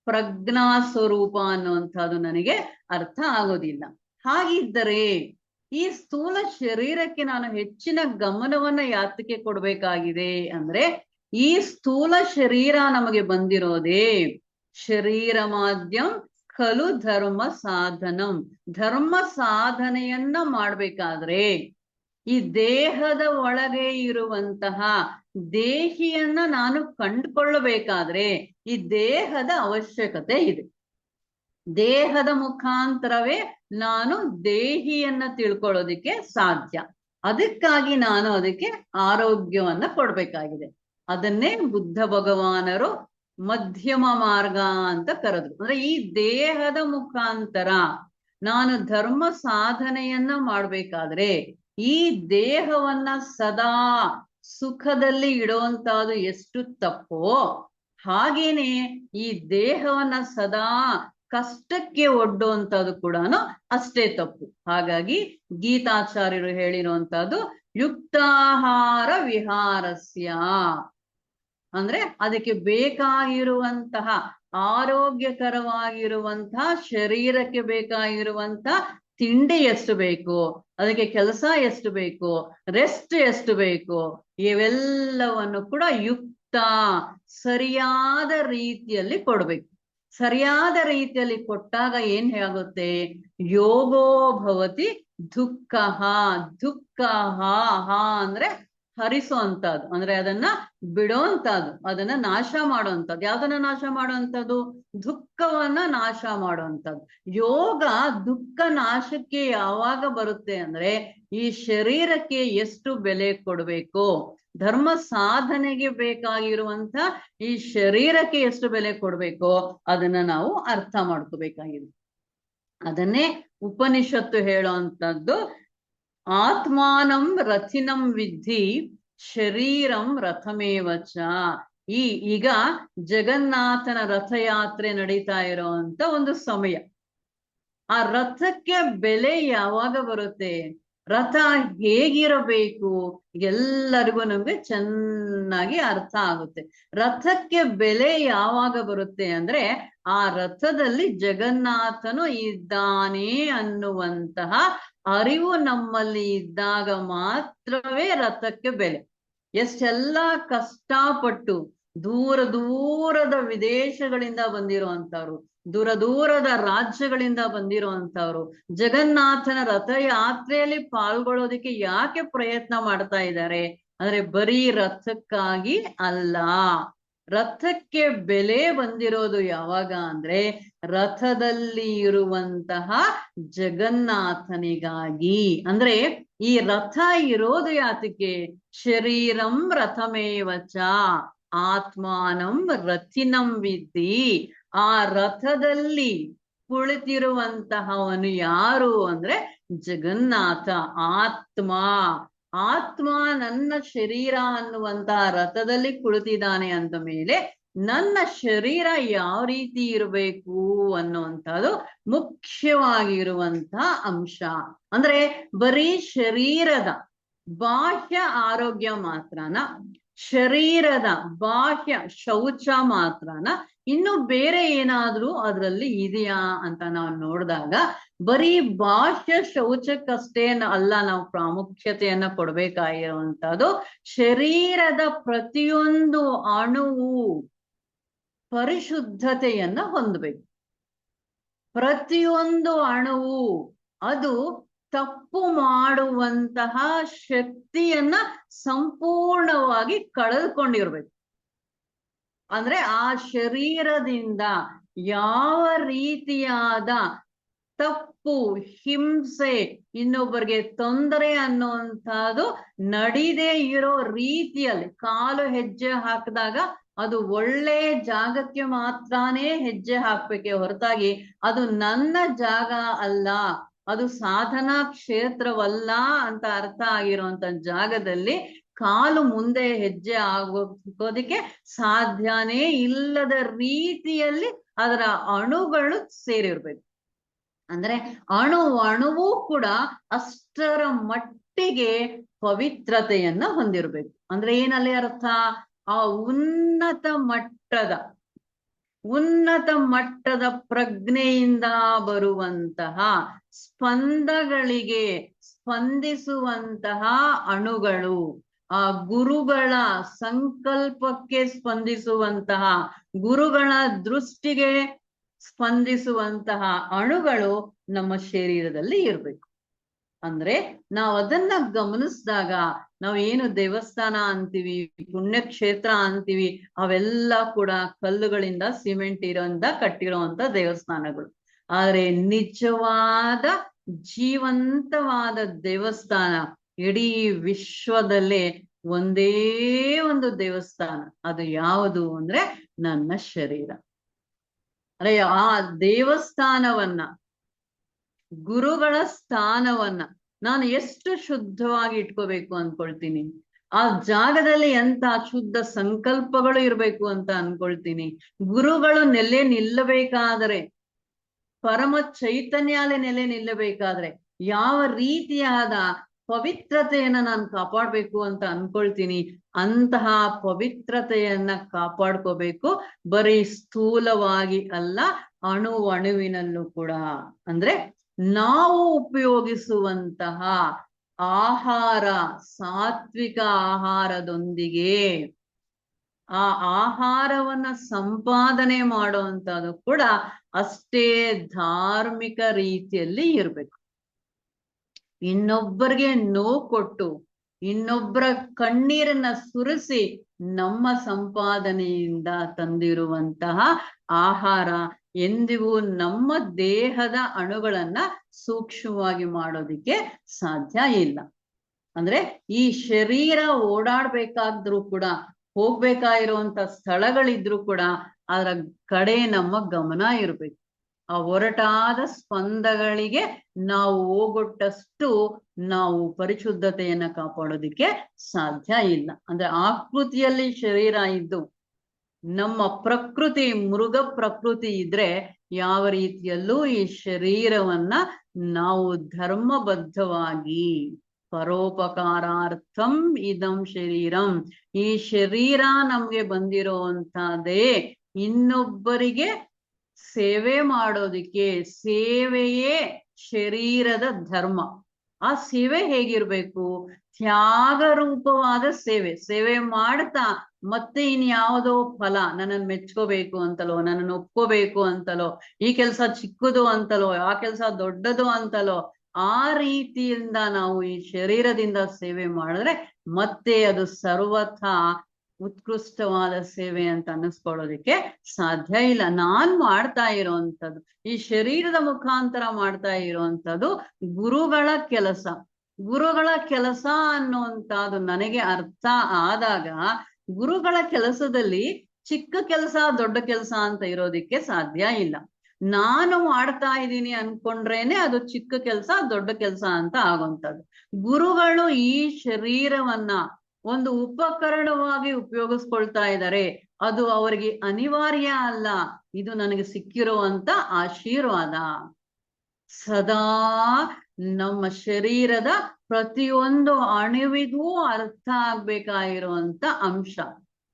ಪ್ರಜ್ಞಾ ಸ್ವರೂಪ ಅನ್ನುವಂಥದ್ದು ನನಗೆ ಅರ್ಥ ಆಗೋದಿಲ್ಲ. ಹಾಗಿದ್ದರೆ ಈ ಸ್ಥೂಲ ಶರೀರಕ್ಕೆ ನಾನು ಹೆಚ್ಚಿನ ಗಮನವನ್ನ ಯಾತಕ್ಕೆ ಕೊಡ್ಬೇಕಾಗಿದೆ ಅಂದ್ರೆ, ಈ ಸ್ಥೂಲ ಶರೀರ ನಮಗೆ ಬಂದಿರೋದೇ ಶರೀರ ಮಾಧ್ಯಮ ಖಲು ಧರ್ಮ ಸಾಧನಂ. ಧರ್ಮ ಸಾಧನೆಯನ್ನ ಮಾಡ್ಬೇಕಾದ್ರೆ ಈ ದೇಹದ ಒಳಗೆ ಇರುವಂತಹ ದೇಹಿಯನ್ನ ನಾನು ಕಂಡುಕೊಳ್ಳಬೇಕಾದ್ರೆ ಈ ದೇಹದ ಅವಶ್ಯಕತೆ ಇದೆ. ದೇಹದ ಮುಖಾಂತರವೇ ನಾನು ದೇಹಿಯನ್ನ ತಿಳ್ಕೊಳ್ಳೋದಿಕ್ಕೆ ಸಾಧ್ಯ. ಅದಕ್ಕಾಗಿ ನಾನು ಅದಕ್ಕೆ ಆರೋಗ್ಯವನ್ನ ಕೊಡ್ಬೇಕಾಗಿದೆ. ಅದನ್ನೇ ಬುದ್ಧ ಭಗವಾನರು ಮಧ್ಯಮ ಮಾರ್ಗ ಅಂತ ಕರೆದ್ರು. ಅಂದ್ರೆ ಈ ದೇಹದ ಮುಖಾಂತರ ನಾನು ಧರ್ಮ ಸಾಧನೆಯನ್ನ ಮಾಡ್ಬೇಕಾದ್ರೆ ಈ ದೇಹವನ್ನ ಸದಾ ಸುಖದಲ್ಲಿ ಇಡುವಂತಹದ್ದು ಎಷ್ಟು ತಪ್ಪೋ, ಹಾಗೇನೆ ಈ ದೇಹವನ್ನ ಸದಾ ಕಷ್ಟಕ್ಕೆ ಒಡ್ಡುವಂತದ್ದು ಕೂಡ ಅಷ್ಟೇ ತಪ್ಪು. ಹಾಗಾಗಿ ಗೀತಾಚಾರ್ಯರು ಹೇಳಿರುವಂತಹದ್ದು ಯುಕ್ತಾಹಾರ ವಿಹಾರಸ್ಯ ಅಂದ್ರೆ ಅದಕ್ಕೆ ಬೇಕಾಗಿರುವಂತಹ ಆರೋಗ್ಯಕರವಾಗಿರುವಂತಹ ಶರೀರಕ್ಕೆ ಬೇಕಾಗಿರುವಂತಹ ತಿಂಡಿ ಎಷ್ಟು ಬೇಕು, ಅದಕ್ಕೆ ಕೆಲಸ ಎಷ್ಟು ಬೇಕು, ರೆಸ್ಟ್ ಎಷ್ಟು ಬೇಕು, ಇವೆಲ್ಲವನ್ನು ಕೂಡ ಯುಕ್ತ ಸರಿಯಾದ ರೀತಿಯಲ್ಲಿ ಕೊಡ್ಬೇಕು. ಸರಿಯಾದ ರೀತಿಯಲ್ಲಿ ಕೊಟ್ಟಾಗ ಏನ್ ಆಗುತ್ತೆ, ಯೋಗೋ ಭವತಿ ದುಃಖ. ದುಃಖ ಅಂದ್ರೆ ಹರಿಸುವಂತದ್ದು, ಅಂದ್ರೆ ಅದನ್ನ ಬಿಡುವಂತದ್ದು, ಅದನ್ನ ನಾಶ ಮಾಡುವಂಥದ್ದು. ಯಾವ್ದನ್ನ ನಾಶ ಮಾಡುವಂಥದ್ದು? ದುಃಖವನ್ನ ನಾಶ ಮಾಡುವಂಥದ್ದು. ಯೋಗ ದುಃಖ ನಾಶಕ್ಕೆ ಯಾವಾಗ ಬರುತ್ತೆ ಅಂದ್ರೆ ಈ ಶರೀರಕ್ಕೆ ಎಷ್ಟು ಬೆಲೆ ಕೊಡ್ಬೇಕು, ಧರ್ಮ ಸಾಧನೆಗೆ ಬೇಕಾಗಿರುವಂತ ಈ ಶರೀರಕ್ಕೆ ಎಷ್ಟು ಬೆಲೆ ಕೊಡ್ಬೇಕೋ ಅದನ್ನ ನಾವು ಅರ್ಥ ಮಾಡ್ಕೋಬೇಕಾಗಿದೆ. ಅದನ್ನೇ ಉಪನಿಷತ್ತು ಹೇಳುವಂಥದ್ದು ಆತ್ಮಾನಂ ರಥಿನಂ ವಿದ್ಧಿ ಶರೀರಂ ರಥಮೇವಚ. ಈಗ ಜಗನ್ನಾಥನ ರಥಯಾತ್ರೆ ನಡೀತಾ ಇರೋಂತ ಒಂದು ಸಮಯ. ಆ ರಥಕ್ಕೆ ಬೆಲೆ ಯಾವಾಗ ಬರುತ್ತೆ, ರಥ ಹೇಗಿರಬೇಕು ಎಲ್ಲರಿಗೂ ನಮ್ಗೆ ಚೆನ್ನಾಗಿ ಅರ್ಥ ಆಗುತ್ತೆ. ರಥಕ್ಕೆ ಬೆಲೆ ಯಾವಾಗ ಬರುತ್ತೆ ಅಂದ್ರೆ ಆ ರಥದಲ್ಲಿ ಜಗನ್ನಾಥನು ಇದ್ದಾನೆ ಅನ್ನುವಂತಹ ಅರಿವು ನಮ್ಮಲ್ಲಿ ಇದ್ದಾಗ ಮಾತ್ರವೇ ರಥಕ್ಕೆ ಬೆಲೆ. ಎಷ್ಟೆಲ್ಲ ಕಷ್ಟಪಟ್ಟು ದೂರದ ವಿದೇಶಗಳಿಂದ ಬಂದಿರುವಂತವ್ರು, ದೂರದ ರಾಜ್ಯಗಳಿಂದ ಬಂದಿರುವಂತವ್ರು ಜಗನ್ನಾಥನ ರಥಯಾತ್ರೆಯಲ್ಲಿ ಪಾಲ್ಗೊಳ್ಳೋದಿಕ್ಕೆ ಯಾಕೆ ಪ್ರಯತ್ನ ಮಾಡ್ತಾ ಇದ್ದಾರೆ ಅಂದ್ರೆ ಬರೀ ರಥಕ್ಕಾಗಿ ಅಲ್ಲ. ರಥಕ್ಕೆ ಬೆಲೆ ಬಂದಿರೋದು ಯಾವಾಗ ಅಂದ್ರೆ ರಥದಲ್ಲಿ ಇರುವಂತಹ ಜಗನ್ನಾಥನಿಗಾಗಿ. ಅಂದ್ರೆ ಈ ರಥ ಇರೋದು ಯಾತಕ್ಕೆ, ಶರೀರಂ ರಥಮೇವಚ ಆತ್ಮಾನಂ ರಥಿನಂ ವಿದ್ಧಿ. ಆ ರಥದಲ್ಲಿ ಕುಳಿತಿರುವಂತಹವನು ಯಾರು ಅಂದ್ರೆ ಜಗನ್ನಾಥ ಆತ್ಮ. ಆತ್ಮ ನನ್ನ ಶರೀರ ಅನ್ನುವಂತಹ ರಥದಲ್ಲಿ ಕುಳಿತಿದ್ದಾನೆ ಅಂದ ಮೇಲೆ ನನ್ನ ಶರೀರ ಯಾವ ರೀತಿ ಇರಬೇಕು ಅನ್ನುವಂಥದ್ದು ಮುಖ್ಯವಾಗಿರುವಂತಹ ಅಂಶ. ಅಂದ್ರೆ ಬರೀ ಶರೀರದ ಬಾಹ್ಯ ಆರೋಗ್ಯ ಮಾತ್ರನ, ಶರೀರದ ಬಾಹ್ಯ ಶೌಚ ಮಾತ್ರನ, ಇನ್ನು ಬೇರೆ ಏನಾದ್ರೂ ಅದರಲ್ಲಿ ಇದೆಯಾ ಅಂತ ನಾವು ನೋಡಿದಾಗ ಬರೀ ಬಾಹ್ಯ ಶೌಚಕ್ಕಷ್ಟೇ ಅಲ್ಲ ನಾವು ಪ್ರಾಮುಖ್ಯತೆಯನ್ನ ಕೊಡ್ಬೇಕಾಗಿರುವಂತಹದ್ದು. ಶರೀರದ ಪ್ರತಿಯೊಂದು ಅಣುವು ಪರಿಶುದ್ಧತೆಯನ್ನ ಹೊಂದಬೇಕು. ಪ್ರತಿಯೊಂದು ಅಣುವು ಅದು ತಪ್ಪು ಮಾಡುವಂತಹ ಶಕ್ತಿಯನ್ನ ಸಂಪೂರ್ಣವಾಗಿ ಕಳೆದುಕೊಂಡಿರ್ಬೇಕು. ಅಂದ್ರೆ ಆ ಶರೀರದಿಂದ ಯಾವ ರೀತಿಯಾದ ತಪ್ಪು, ಹಿಂಸೆ, ಇನ್ನೊಬ್ಬರಿಗೆ ತೊಂದರೆ ಅನ್ನುವಂಥದ್ದು ನಡೀದೇ ಇರೋ ರೀತಿಯಲ್ಲಿ ಕಾಲು ಹೆಜ್ಜೆ ಹಾಕಿದಾಗ ಅದು ಒಳ್ಳೆ ಜಾಗಕ್ಕೆ ಮಾತ್ರನೇ ಹೆಜ್ಜೆ ಹಾಕ್ಬೇಕೆ ಹೊರತಾಗಿ ಅದು ನನ್ನ ಜಾಗ ಅಲ್ಲ, ಅದು ಸಾಧನಾ ಕ್ಷೇತ್ರವಲ್ಲ ಅಂತ ಅರ್ಥ ಆಗಿರುವಂತ ಜಾಗದಲ್ಲಿ ಕಾಲು ಮುಂದೆ ಹೆಜ್ಜೆ ಆಗೋದಕ್ಕೆ ಸಾಧ್ಯನೇ ಇಲ್ಲದ ರೀತಿಯಲ್ಲಿ ಅದರ ಅಣುಗಳು ಸೇರಿರ್ಬೇಕು. ಅಂದ್ರೆ ಅಣುವು ಕೂಡ ಅಷ್ಟರ ಮಟ್ಟಿಗೆ ಪವಿತ್ರತೆಯನ್ನ ಹೊಂದಿರ್ಬೇಕು. ಅಂದ್ರೆ ಏನಲ್ಲಿ ಅರ್ಥ, ಆ ಉನ್ನತ ಮಟ್ಟದ ಪ್ರಜ್ಞೆಯಿಂದ ಬರುವಂತಹ ಸ್ಪಂದಗಳಿಗೆ ಸ್ಪಂದಿಸುವಂತಹ ಅಣುಗಳು, ಆ ಗುರುಗಳ ಸಂಕಲ್ಪಕ್ಕೆ ಸ್ಪಂದಿಸುವಂತಹ, ಗುರುಗಳ ದೃಷ್ಟಿಗೆ ಸ್ಪಂದಿಸುವಂತಹ ಅಣುಗಳು ನಮ್ಮ ಶರೀರದಲ್ಲಿ ಇರ್ಬೇಕು. ಅಂದ್ರೆ ನಾವು ಅದನ್ನ ಗಮನಿಸಿದಾಗ ನಾವು ಏನು ದೇವಸ್ಥಾನ ಅಂತೀವಿ, ಪುಣ್ಯಕ್ಷೇತ್ರ ಅಂತೀವಿ, ಅವೆಲ್ಲ ಕೂಡ ಕಲ್ಲುಗಳಿಂದ ಸಿಮೆಂಟ್ ಇರೋಂದ ಕಟ್ಟಿರೋಂತ ದೇವಸ್ಥಾನಗಳು. ಆದ್ರೆ ನಿಜವಾದ ಜೀವಂತವಾದ ದೇವಸ್ಥಾನ ಇಡೀ ವಿಶ್ವದಲ್ಲೇ ಒಂದೇ ಒಂದು ದೇವಸ್ಥಾನ. ಅದು ಯಾವುದು ಅಂದ್ರೆ ನನ್ನ ಶರೀರ. ಅರೆ ಆ ದೇವಸ್ಥಾನವನ್ನ, ಗುರುಗಳ ಸ್ಥಾನವನ್ನ ನಾನು ಎಷ್ಟು ಶುದ್ಧವಾಗಿ ಇಟ್ಕೋಬೇಕು ಅನ್ಕೊಳ್ತೀನಿ. ಆ ಜಾಗದಲ್ಲಿ ಎಂತ ಶುದ್ಧ ಸಂಕಲ್ಪಗಳು ಇರ್ಬೇಕು ಅಂತ ಅನ್ಕೊಳ್ತೀನಿ. ಗುರುಗಳು ನೆಲೆ ನಿಲ್ಲಬೇಕಾದರೆ, ಪರಮ ಚೈತನ್ಯಾಲೆ ನೆಲೆ ನಿಲ್ಲಬೇಕಾದ್ರೆ ಯಾವ ರೀತಿಯಾದ ಪವಿತ್ರತೆಯನ್ನ ನಾನು ಕಾಪಾಡ್ಬೇಕು ಅಂತ ಅನ್ಕೊಳ್ತೀನಿ. ಅಂತಹ ಪವಿತ್ರತೆಯನ್ನ ಕಾಪಾಡ್ಕೋಬೇಕು. ಬರೀ ಸ್ಥೂಲವಾಗಿ ಅಲ್ಲ, ಅಣುವಿನಲ್ಲೂ ಕೂಡ. ಅಂದ್ರೆ ನಾವು ಉಪಯೋಗಿಸುವಂತಹ ಆಹಾರ, ಸಾತ್ವಿಕ ಆಹಾರದೊಂದಿಗೆ ಆ ಆಹಾರವನ್ನ ಸಂಪಾದನೆ ಮಾಡುವಂತದ್ದು ಕೂಡ ಅಷ್ಟೇ ಧಾರ್ಮಿಕ ರೀತಿಯಲ್ಲಿ ಇರ್ಬೇಕು. ಇನ್ನೊಬ್ಬರಿಗೆ ನೋವು ಕೊಟ್ಟು, ಇನ್ನೊಬ್ಬರ ಕಣ್ಣೀರನ್ನ ಸುರಿಸಿ ನಮ್ಮ ಸಂಪಾದನೆಯಿಂದ ತಂದಿರುವಂತಹ ಆಹಾರ ಎಂದಿಗೂ ನಮ್ಮ ದೇಹದ ಅಣುಗಳನ್ನ ಸೂಕ್ಷ್ಮವಾಗಿ ಮಾಡೋದಿಕ್ಕೆ ಸಾಧ್ಯ ಇಲ್ಲ. ಅಂದ್ರೆ ಈ ಶರೀರ ಓಡಾಡ್ಬೇಕಾದ್ರೂ ಕೂಡ, ಹೋಗ್ಬೇಕಾಗಿರುವಂತ ಸ್ಥಳಗಳಿದ್ರು ಕೂಡ ಅದರ ಕಡೆ ನಮ್ಮ ಗಮನ ಇರ್ಬೇಕು. ಆ ಒರಟಾದ ಸ್ಪಂದಗಳಿಗೆ ನಾವು ಹೋಗೊಟ್ಟಷ್ಟು ನಾವು ಪರಿಶುದ್ಧತೆಯನ್ನ ಕಾಪಾಡೋದಿಕ್ಕೆ ಸಾಧ್ಯ ಇಲ್ಲ. ಅಂದ್ರೆ ಆಕೃತಿಯಲ್ಲಿ ಶರೀರ ಇದ್ದು ನಮ್ಮ ಪ್ರಕೃತಿ ಮೃಗ ಪ್ರಕೃತಿ ಇದ್ರೆ ಯಾವ ರೀತಿಯಲ್ಲೂ ಈ ಶರೀರವನ್ನ ನಾವು ಧರ್ಮಬದ್ಧವಾಗಿ ಪರೋಪಕಾರಾರ್ಥಂ ಇದಂ ಶರೀರಂ, ಈ ಶರೀರ ನಮ್ಗೆ ಬಂದಿರೋಂಥದ್ದೇ ಇನ್ನೊಬ್ಬರಿಗೆ ಸೇವೆ ಮಾಡೋದಿಕ್ಕೆ. ಸೇವೆಯೇ ಶರೀರದ ಧರ್ಮ. ಆ ಸೇವೆ ಹೇಗಿರ್ಬೇಕು? ತ್ಯಾಗ ರೂಪವಾದ ಸೇವೆ. ಸೇವೆ ಮಾಡ್ತಾ ಮತ್ತೆ ಇನ್ಯಾವುದೋ ಫಲ, ನನ್ನನ್ನು ಮೆಚ್ಕೋಬೇಕು ಅಂತಲೋ, ನನ್ನನ್ನು ಒಪ್ಕೋಬೇಕು ಅಂತಲೋ, ಈ ಕೆಲಸ ಚಿಕ್ಕದು ಅಂತಲೋ, ಆ ಕೆಲಸ ದೊಡ್ಡದು ಅಂತಲೋ, ಆ ರೀತಿಯಿಂದ ನಾವು ಈ ಶರೀರದಿಂದ ಸೇವೆ ಮಾಡಿದ್ರೆ ಮತ್ತೆ ಅದು ಸರ್ವಥಾ ಉತ್ಕೃಷ್ಟವಾದ ಸೇವೆ ಅಂತ ಅನ್ನಿಸ್ಕೊಳ್ಳೋದಿಕ್ಕೆ ಸಾಧ್ಯ ಇಲ್ಲ. ನಾನ್ ಮಾಡ್ತಾ ಇರೋಂಥದ್ದು, ಈ ಶರೀರದ ಮುಖಾಂತರ ಮಾಡ್ತಾ ಇರೋಂಥದ್ದು ಗುರುಗಳ ಕೆಲಸ. ಗುರುಗಳ ಕೆಲಸ ಅನ್ನುವಂಥದ್ದು ನನಗೆ ಅರ್ಥ ಆದಾಗ, ಗುರುಗಳ ಕೆಲಸದಲ್ಲಿ ಚಿಕ್ಕ ಕೆಲಸ ದೊಡ್ಡ ಕೆಲಸ ಅಂತ ಇರೋದಿಕ್ಕೆ ಸಾಧ್ಯ ಇಲ್ಲ. ನಾನು ಮಾಡ್ತಾ ಇದ್ದೀನಿ ಅನ್ಕೊಂಡ್ರೇನೆ ಅದು ಚಿಕ್ಕ ಕೆಲಸ ದೊಡ್ಡ ಕೆಲಸ ಅಂತ ಆಗುವಂಥದ್ದು. ಗುರುಗಳು ಈ ಶರೀರವನ್ನ ಒಂದು ಉಪಕರಣವಾಗಿ ಉಪಯೋಗಿಸ್ಕೊಳ್ತಾ ಇದ್ದಾರೆ. ಅದು ಅವರಿಗೆ ಅನಿವಾರ್ಯ ಅಲ್ಲ, ಇದು ನನಗೆ ಸಿಕ್ಕಿರುವಂತ ಆಶೀರ್ವಾದ. ಸದಾ ನಮ್ಮ ಶರೀರದ ಪ್ರತಿಯೊಂದು ಅಣುವಿಗೂ ಅರ್ಥ ಆಗ್ಬೇಕಾಗಿರುವಂತ ಅಂಶ.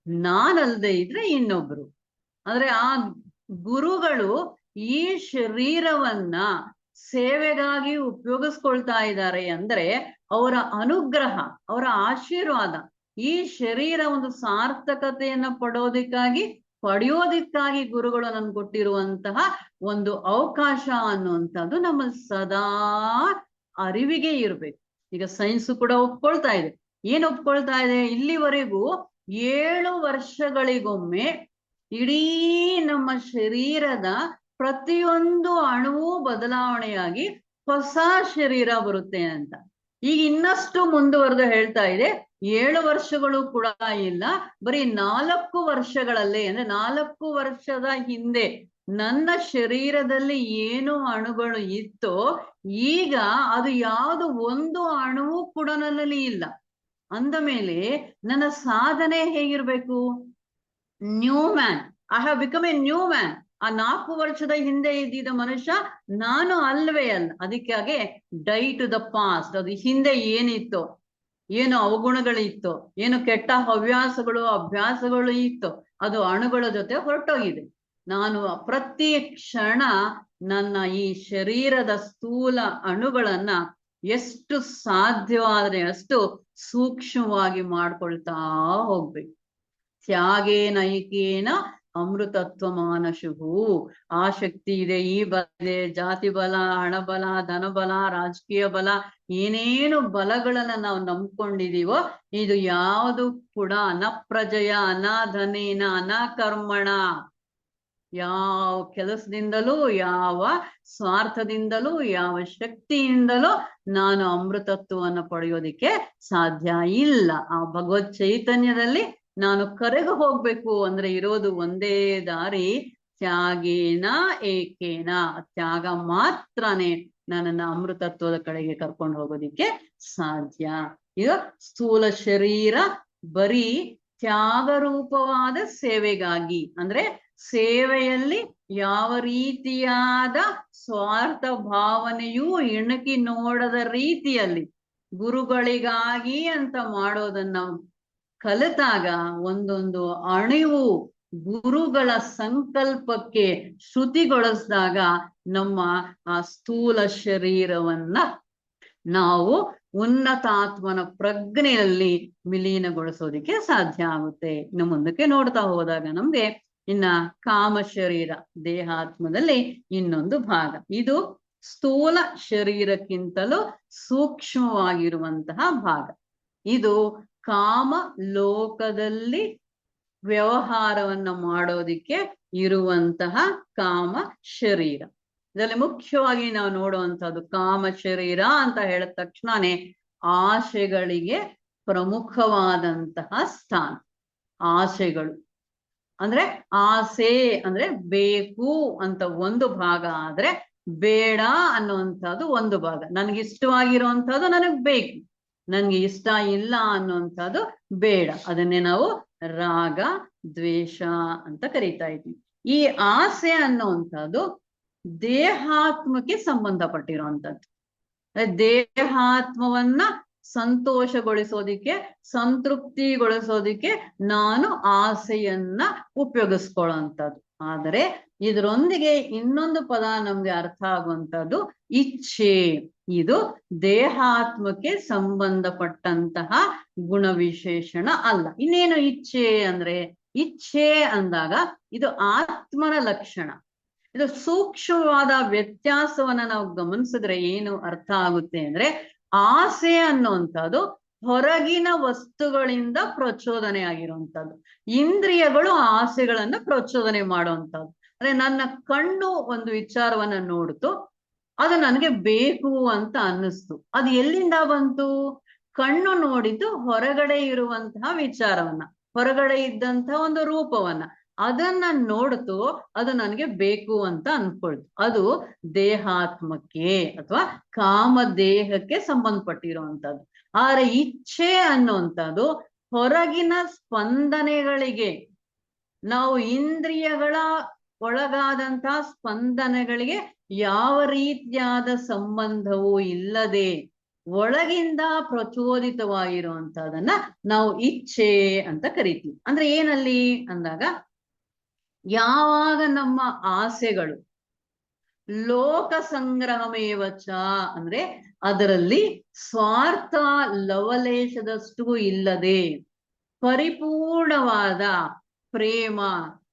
ನಾನಲ್ದೆ ಇದ್ರೆ ಇನ್ನೊಬ್ರು. ಅಂದ್ರೆ ಆ ಗುರುಗಳು ಈ ಶರೀರವನ್ನ ಸೇವೆಗಾಗಿ ಉಪಯೋಗಿಸ್ಕೊಳ್ತಾ ಇದ್ದಾರೆ ಅಂದ್ರೆ ಅವರ ಅನುಗ್ರಹ, ಅವರ ಆಶೀರ್ವಾದ. ಈ ಶರೀರ ಒಂದು ಸಾರ್ಥಕತೆಯನ್ನ ಪಡೆಯೋದಿಕ್ಕಾಗಿ ಗುರುಗಳು ನನ್ಗೆ ಕೊಟ್ಟಿರುವಂತಹ ಒಂದು ಅವಕಾಶ ಅನ್ನುವಂಥದ್ದು ನಮ್ಮ ಸದಾ ಅರಿವಿಗೆ ಇರ್ಬೇಕು. ಈಗ ಸೈನ್ಸ್ ಕೂಡ ಒಪ್ಕೊಳ್ತಾ ಇದೆ. ಏನ್ ಒಪ್ಕೊಳ್ತಾ ಇದೆ? ಇಲ್ಲಿವರೆಗೂ 7 ವರ್ಷಗಳಿಗೊಮ್ಮೆ ಇಡೀ ನಮ್ಮ ಶರೀರದ ಪ್ರತಿಯೊಂದು ಅಣುವು ಬದಲಾವಣೆಯಾಗಿ ಹೊಸ ಶರೀರ ಬರುತ್ತೆ ಅಂತ. ಈಗ ಇನ್ನಷ್ಟು ಮುಂದುವರೆದು ಹೇಳ್ತಾ ಇದೆ, 7 ವರ್ಷಗಳು ಕೂಡ ಇಲ್ಲ, ಬರೀ 4 ವರ್ಷಗಳಲ್ಲೇ, ಅಂದ್ರೆ 4 ವರ್ಷದ ಹಿಂದೆ ನನ್ನ ಶರೀರದಲ್ಲಿ ಏನು ಅಣುಗಳು ಇತ್ತೋ ಈಗ ಅದು ಯಾವುದು ಒಂದು ಅಣುವು ಕೂಡ ನನ್ನಲ್ಲಿ ಇಲ್ಲ. ಅಂದ ಮೇಲೆ ನನ್ನ ಸಾಧನೆ ಹೇಗಿರ್ಬೇಕು? New man. I have become A new man. ಆ 4 ವರ್ಷದ ಹಿಂದೆ ಇದ್ದಿದ್ದ ಮನುಷ್ಯ ನಾನು ಅಲ್ವೇ ಅಲ್ಲ. ಅದಕ್ಕಾಗಿ ಡೈ ಟು ದ ಪಾಸ್ಟ್. ಅದು ಹಿಂದೆ ಏನಿತ್ತೋ, ಏನು ಅವಗುಣಗಳಿತ್ತೋ, ಏನು ಕೆಟ್ಟ ಅಭ್ಯಾಸಗಳು ಇತ್ತೋ, ಅದು ಅಣುಗಳ ಜೊತೆ ಹೊರಟೋಗಿದೆ. ನಾನು ಪ್ರತಿ ಕ್ಷಣ ನನ್ನ ಈ ಶರೀರದ ಸ್ಥೂಲ ಅಣುಗಳನ್ನ ಎಷ್ಟು ಸಾಧ್ಯವಾದ್ರೆ ಅಷ್ಟು ಸೂಕ್ಷ್ಮವಾಗಿ ಮಾಡ್ಕೊಳ್ತಾ ಹೋಗ್ಬೇಕು. ತ್ಯಾಗೇನ ಐಕೇನ ಅಮೃತತ್ವ ಮಾನಶುಹು. ಆ ಶಕ್ತಿ ಇದೆ, ಈ ಬಲ ಇದೆ, ಜಾತಿ ಬಲ, ಹಣಬಲ, ಧನಬಲ, ರಾಜಕೀಯ ಬಲ, ಏನೇನು ಬಲಗಳನ್ನ ನಾವು ನಂಬ್ಕೊಂಡಿದೀವೋ ಇದು ಯಾವುದು ಕೂಡ ಅನಪ್ರಜಯ, ಅನಾಧನೇನ, ಅನಾಕರ್ಮಣ. ಯಾವ ಕೆಲಸದಿಂದಲೂ, ಯಾವ ಸ್ವಾರ್ಥದಿಂದಲೂ, ಯಾವ ಶಕ್ತಿಯಿಂದಲೂ ನಾನು ಅಮೃತತ್ವವನ್ನು ಪಡೆಯೋದಿಕ್ಕೆ ಸಾಧ್ಯ ಇಲ್ಲ. ಆ ಭಗವತ್ ಚೈತನ್ಯದಲ್ಲಿ ನಾನು ಕರೆಗೆ ಹೋಗ್ಬೇಕು ಅಂದ್ರೆ ಇರೋದು ಒಂದೇ ದಾರಿ, ತ್ಯಾಗೇನ ಏಕೇನ. ತ್ಯಾಗ ಮಾತ್ರನೇ ನನ್ನನ್ನ ಅಮೃತತ್ವದ ಕಡೆಗೆ ಕರ್ಕೊಂಡು ಹೋಗೋದಿಕ್ಕೆ ಸಾಧ್ಯ. ಇದು ಸ್ಥೂಲ ಶರೀರ ಬರೀ ತ್ಯಾಗರೂಪವಾದ ಸೇವೆಗಾಗಿ, ಅಂದ್ರೆ ಸೇವೆಯಲ್ಲಿ ಯಾವ ರೀತಿಯಾದ ಸ್ವಾರ್ಥ ಭಾವನೆಯೂ ಇಣಕಿ ನೋಡದ ರೀತಿಯಲ್ಲಿ ಗುರುಗಳಿಗಾಗಿ ಅಂತ ಮಾಡೋದನ್ನ ಕಲಿತಾಗ, ಒಂದೊಂದು ಅಣಿವು ಗುರುಗಳ ಸಂಕಲ್ಪಕ್ಕೆ ಶ್ರುತಿಗೊಳಿಸಿದಾಗ ನಮ್ಮ ಆ ಸ್ಥೂಲ ಶರೀರವನ್ನ ನಾವು ಉನ್ನತಾತ್ಮನ ಪ್ರಜ್ಞೆಯಲ್ಲಿ ವಿಲೀನಗೊಳಿಸೋದಿಕ್ಕೆ ಸಾಧ್ಯ ಆಗುತ್ತೆ. ಇನ್ನು ಮುಂದಕ್ಕೆ ನೋಡ್ತಾ ಹೋದಾಗ ನಮ್ಗೆ ಇನ್ನ ಕಾಮ ಶರೀರ, ದೇಹಾತ್ಮದಲ್ಲಿ ಇನ್ನೊಂದು ಭಾಗ. ಇದು ಸ್ಥೂಲ ಶರೀರಕ್ಕಿಂತಲೂ ಸೂಕ್ಷ್ಮವಾಗಿರುವಂತಹ ಭಾಗ. ಇದು ಕಾಮ ಲೋಕದಲ್ಲಿ ವ್ಯವಹಾರವನ್ನ ಮಾಡೋದಿಕ್ಕೆ ಇರುವಂತಹ ಕಾಮ ಶರೀರ. ಇದರಲ್ಲಿ ಮುಖ್ಯವಾಗಿ ನಾವು ನೋಡುವಂತಹದ್ದು ಕಾಮ ಶರೀರ ಅಂತ ಹೇಳಿದ ತಕ್ಷಣನೇ ಆಸೆಗಳಿಗೆ ಪ್ರಮುಖವಾದಂತಹ ಸ್ಥಾನ. ಆಸೆಗಳು ಅಂದ್ರೆ ಆಸೆ ಅಂದ್ರೆ ಬೇಕು ಅಂತ ಒಂದು ಭಾಗ ಆದ್ರೆ, ಬೇಡ ಅನ್ನುವಂಥದ್ದು ಒಂದು ಭಾಗ. ನನ್ಗಿಷ್ಟವಾಗಿರುವಂಥದ್ದು ನನಗ್ ಬೇಕು, ನನ್ಗೆ ಇಷ್ಟ ಇಲ್ಲ ಅನ್ನುವಂಥದ್ದು ಬೇಡ. ಅದನ್ನೇ ನಾವು ರಾಗ ದ್ವೇಷ ಅಂತ ಕರೀತಾ ಇದ್ವಿ. ಈ ಆಸೆ ಅನ್ನುವಂಥದ್ದು ದೇಹಾತ್ಮಕ್ಕೆ ಸಂಬಂಧಪಟ್ಟಿರುವಂಥದ್ದು. ದೇಹಾತ್ಮವನ್ನ ಸಂತೋಷಗೊಳಿಸೋದಿಕ್ಕೆ, ಸಂತೃಪ್ತಿಗೊಳಿಸೋದಿಕ್ಕೆ ನಾನು ಆಸೆಯನ್ನ ಉಪಯೋಗಿಸ್ಕೊಳ್ಳುವಂಥದ್ದು. ಆದರೆ ಇದರೊಂದಿಗೆ ಇನ್ನೊಂದು ಪದ ನಮ್ಗೆ ಅರ್ಥ ಆಗುವಂಥದ್ದು ಇಚ್ಛೆ. ಇದು ದೇಹಾತ್ಮಕ್ಕೆ ಸಂಬಂಧಪಟ್ಟಂತಹ ಗುಣವಿಶೇಷಣ ಅಲ್ಲ. ಇನ್ನೇನು ಇಚ್ಛೆ ಅಂದ್ರೆ? ಇಚ್ಛೆ ಅಂದಾಗ ಇದು ಆತ್ಮನ ಲಕ್ಷಣ. ಇದು ಸೂಕ್ಷ್ಮವಾದ ವ್ಯತ್ಯಾಸವನ್ನ ನಾವು ಗಮನಿಸಿದ್ರೆ ಏನು ಅರ್ಥ ಆಗುತ್ತೆ ಅಂದ್ರೆ, ಆಸೆ ಅನ್ನುವಂಥದ್ದು ಹೊರಗಿನ ವಸ್ತುಗಳಿಂದ ಪ್ರಚೋದನೆ ಆಗಿರುವಂಥದ್ದು. ಇಂದ್ರಿಯಗಳು ಆಸೆಗಳನ್ನ ಪ್ರಚೋದನೆ ಮಾಡುವಂಥದ್ದು. ಅಂದ್ರೆ ನನ್ನ ಕಣ್ಣು ಒಂದು ವಿಚಾರವನ್ನ ನೋಡ್ತು, ಅದು ನನಗೆ ಬೇಕು ಅಂತ ಅನ್ನಿಸ್ತು. ಅದು ಎಲ್ಲಿಂದ ಬಂತು? ಕಣ್ಣು ನೋಡಿದ್ದು ಹೊರಗಡೆ ಇರುವಂತಹ ವಿಚಾರವನ್ನ, ಹೊರಗಡೆ ಇದ್ದಂತಹ ಒಂದು ರೂಪವನ್ನ, ಅದನ್ನ ನೋಡ್ತು, ಅದು ನನಗೆ ಬೇಕು ಅಂತ ಅನ್ಕೊಳ್ತು. ಅದು ದೇಹಾತ್ಮಕ್ಕೆ ಅಥವಾ ಕಾಮ ದೇಹಕ್ಕೆ ಸಂಬಂಧಪಟ್ಟಿರುವಂತದ್ದು. ಆದ್ರೆ ಇಚ್ಛೆ ಅನ್ನುವಂಥದ್ದು ಹೊರಗಿನ ಸ್ಪಂದನೆಗಳಿಗೆ, ನಾವು ಇಂದ್ರಿಯಗಳ ಒಳಗಾದಂತಹ ಸ್ಪಂದನೆಗಳಿಗೆ ಯಾವ ರೀತಿಯಾದ ಸಂಬಂಧವೂ ಇಲ್ಲದೆ ಒಳಗಿಂದ ಪ್ರಚೋದಿತವಾಗಿರುವಂತಹದನ್ನ ನಾವು ಇಚ್ಛೆ ಅಂತ ಕರಿತೀವಿ. ಅಂದ್ರೆ ಏನಲ್ಲಿ ಅಂದಾಗ, ಯಾವಾಗ ನಮ್ಮ ಆಸೆಗಳು ಲೋಕ ಸಂಗ್ರಹಮೇವಚ ಅಂದ್ರೆ ಅದರಲ್ಲಿ ಸ್ವಾರ್ಥ ಲವಲೇಶದಷ್ಟು ಇಲ್ಲದೆ ಪರಿಪೂರ್ಣವಾದ ಪ್ರೇಮ,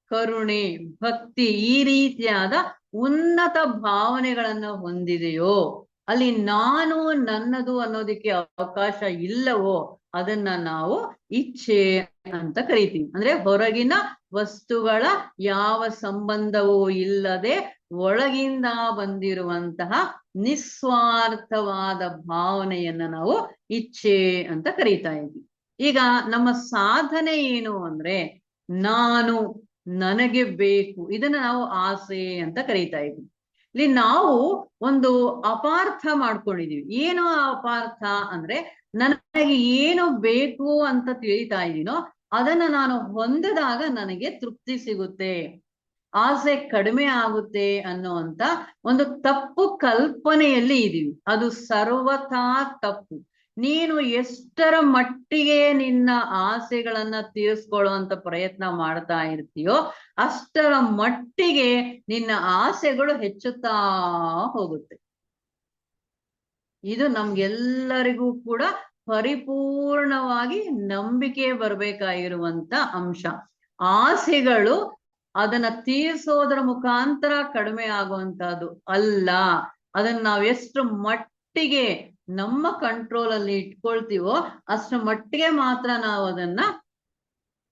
ಕರುಣೆ, ಭಕ್ತಿ, ಈ ರೀತಿಯಾದ ಉನ್ನತ ಭಾವನೆಗಳನ್ನು ಹೊಂದಿದೆಯೋ, ಅಲ್ಲಿ ನಾನು ನನ್ನದು ಅನ್ನೋದಕ್ಕೆ ಅವಕಾಶ ಇಲ್ಲವೋ, ಅದನ್ನ ನಾವು ಇಚ್ಛೆ ಅಂತ ಕರಿತೀವಿ. ಅಂದ್ರೆ ಹೊರಗಿನ ವಸ್ತುಗಳ ಯಾವ ಸಂಬಂಧವೂ ಇಲ್ಲದೆ ಒಳಗಿಂದ ಬಂದಿರುವಂತಹ ನಿಸ್ವಾರ್ಥವಾದ ಭಾವನೆಯನ್ನ ನಾವು ಇಚ್ಛೆ ಅಂತ ಕರೀತಾ ಇದ್ವಿ. ಈಗ ನಮ್ಮ ಸಾಧನೆ ಏನು ಅಂದ್ರೆ, ನಾನು, ನನಗೆ ಬೇಕು, ಇದನ್ನ ನಾವು ಆಸೆ ಅಂತ ಕರೀತಾ ಇದ್ವಿ. ಇಲ್ಲಿ ನಾವು ಒಂದು ಅಪಾರ್ಥ ಮಾಡ್ಕೊಂಡಿದೀವಿ. ಏನು ಅಪಾರ್ಥ ಅಂದ್ರೆ, ನನಗೆ ಏನು ಬೇಕು ಅಂತ ತಿಳಿತಾ ಇದ್ದೀನೋ ಅದನ್ನ ನಾನು ಹೊಂದಿದಾಗ ನನಗೆ ತೃಪ್ತಿ ಸಿಗುತ್ತೆ, ಆಸೆ ಕಡಿಮೆ ಆಗುತ್ತೆ ಅನ್ನುವಂತ ಒಂದು ತಪ್ಪು ಕಲ್ಪನೆಯಲ್ಲಿ ಇದೀವಿ. ಅದು ಸರ್ವಥಾ ತಪ್ಪು. ನೀನು ಎಷ್ಟರ ಮಟ್ಟಿಗೆ ನಿನ್ನ ಆಸೆಗಳನ್ನ ತೀರಿಸ್ಕೊಳ್ಳುವಂತ ಪ್ರಯತ್ನ ಮಾಡ್ತಾ ಇರ್ತೀಯೋ ಅಷ್ಟರ ಮಟ್ಟಿಗೆ ನಿನ್ನ ಆಸೆಗಳು ಹೆಚ್ಚುತ್ತಾ ಹೋಗುತ್ತೆ. ಇದು ನಮ್ಗೆಲ್ಲರಿಗೂ ಕೂಡ ಪರಿಪೂರ್ಣವಾಗಿ ನಂಬಿಕೆ ಬರ್ಬೇಕಾಗಿರುವಂತ ಅಂಶ. ಆಸೆಗಳು ಅದನ್ನ ತೀರಿಸೋದ್ರ ಮುಖಾಂತರ ಕಡಿಮೆ ಆಗುವಂತಹದ್ದು ಅಲ್ಲ. ಅದನ್ನ ನಾವ್ ಎಷ್ಟು ಮಟ್ಟಿಗೆ ನಮ್ಮ ಕಂಟ್ರೋಲ್ ಅಲ್ಲಿ ಇಟ್ಕೊಳ್ತೀವೋ ಅಷ್ಟರ ಮಟ್ಟಿಗೆ ಮಾತ್ರ ನಾವು ಅದನ್ನ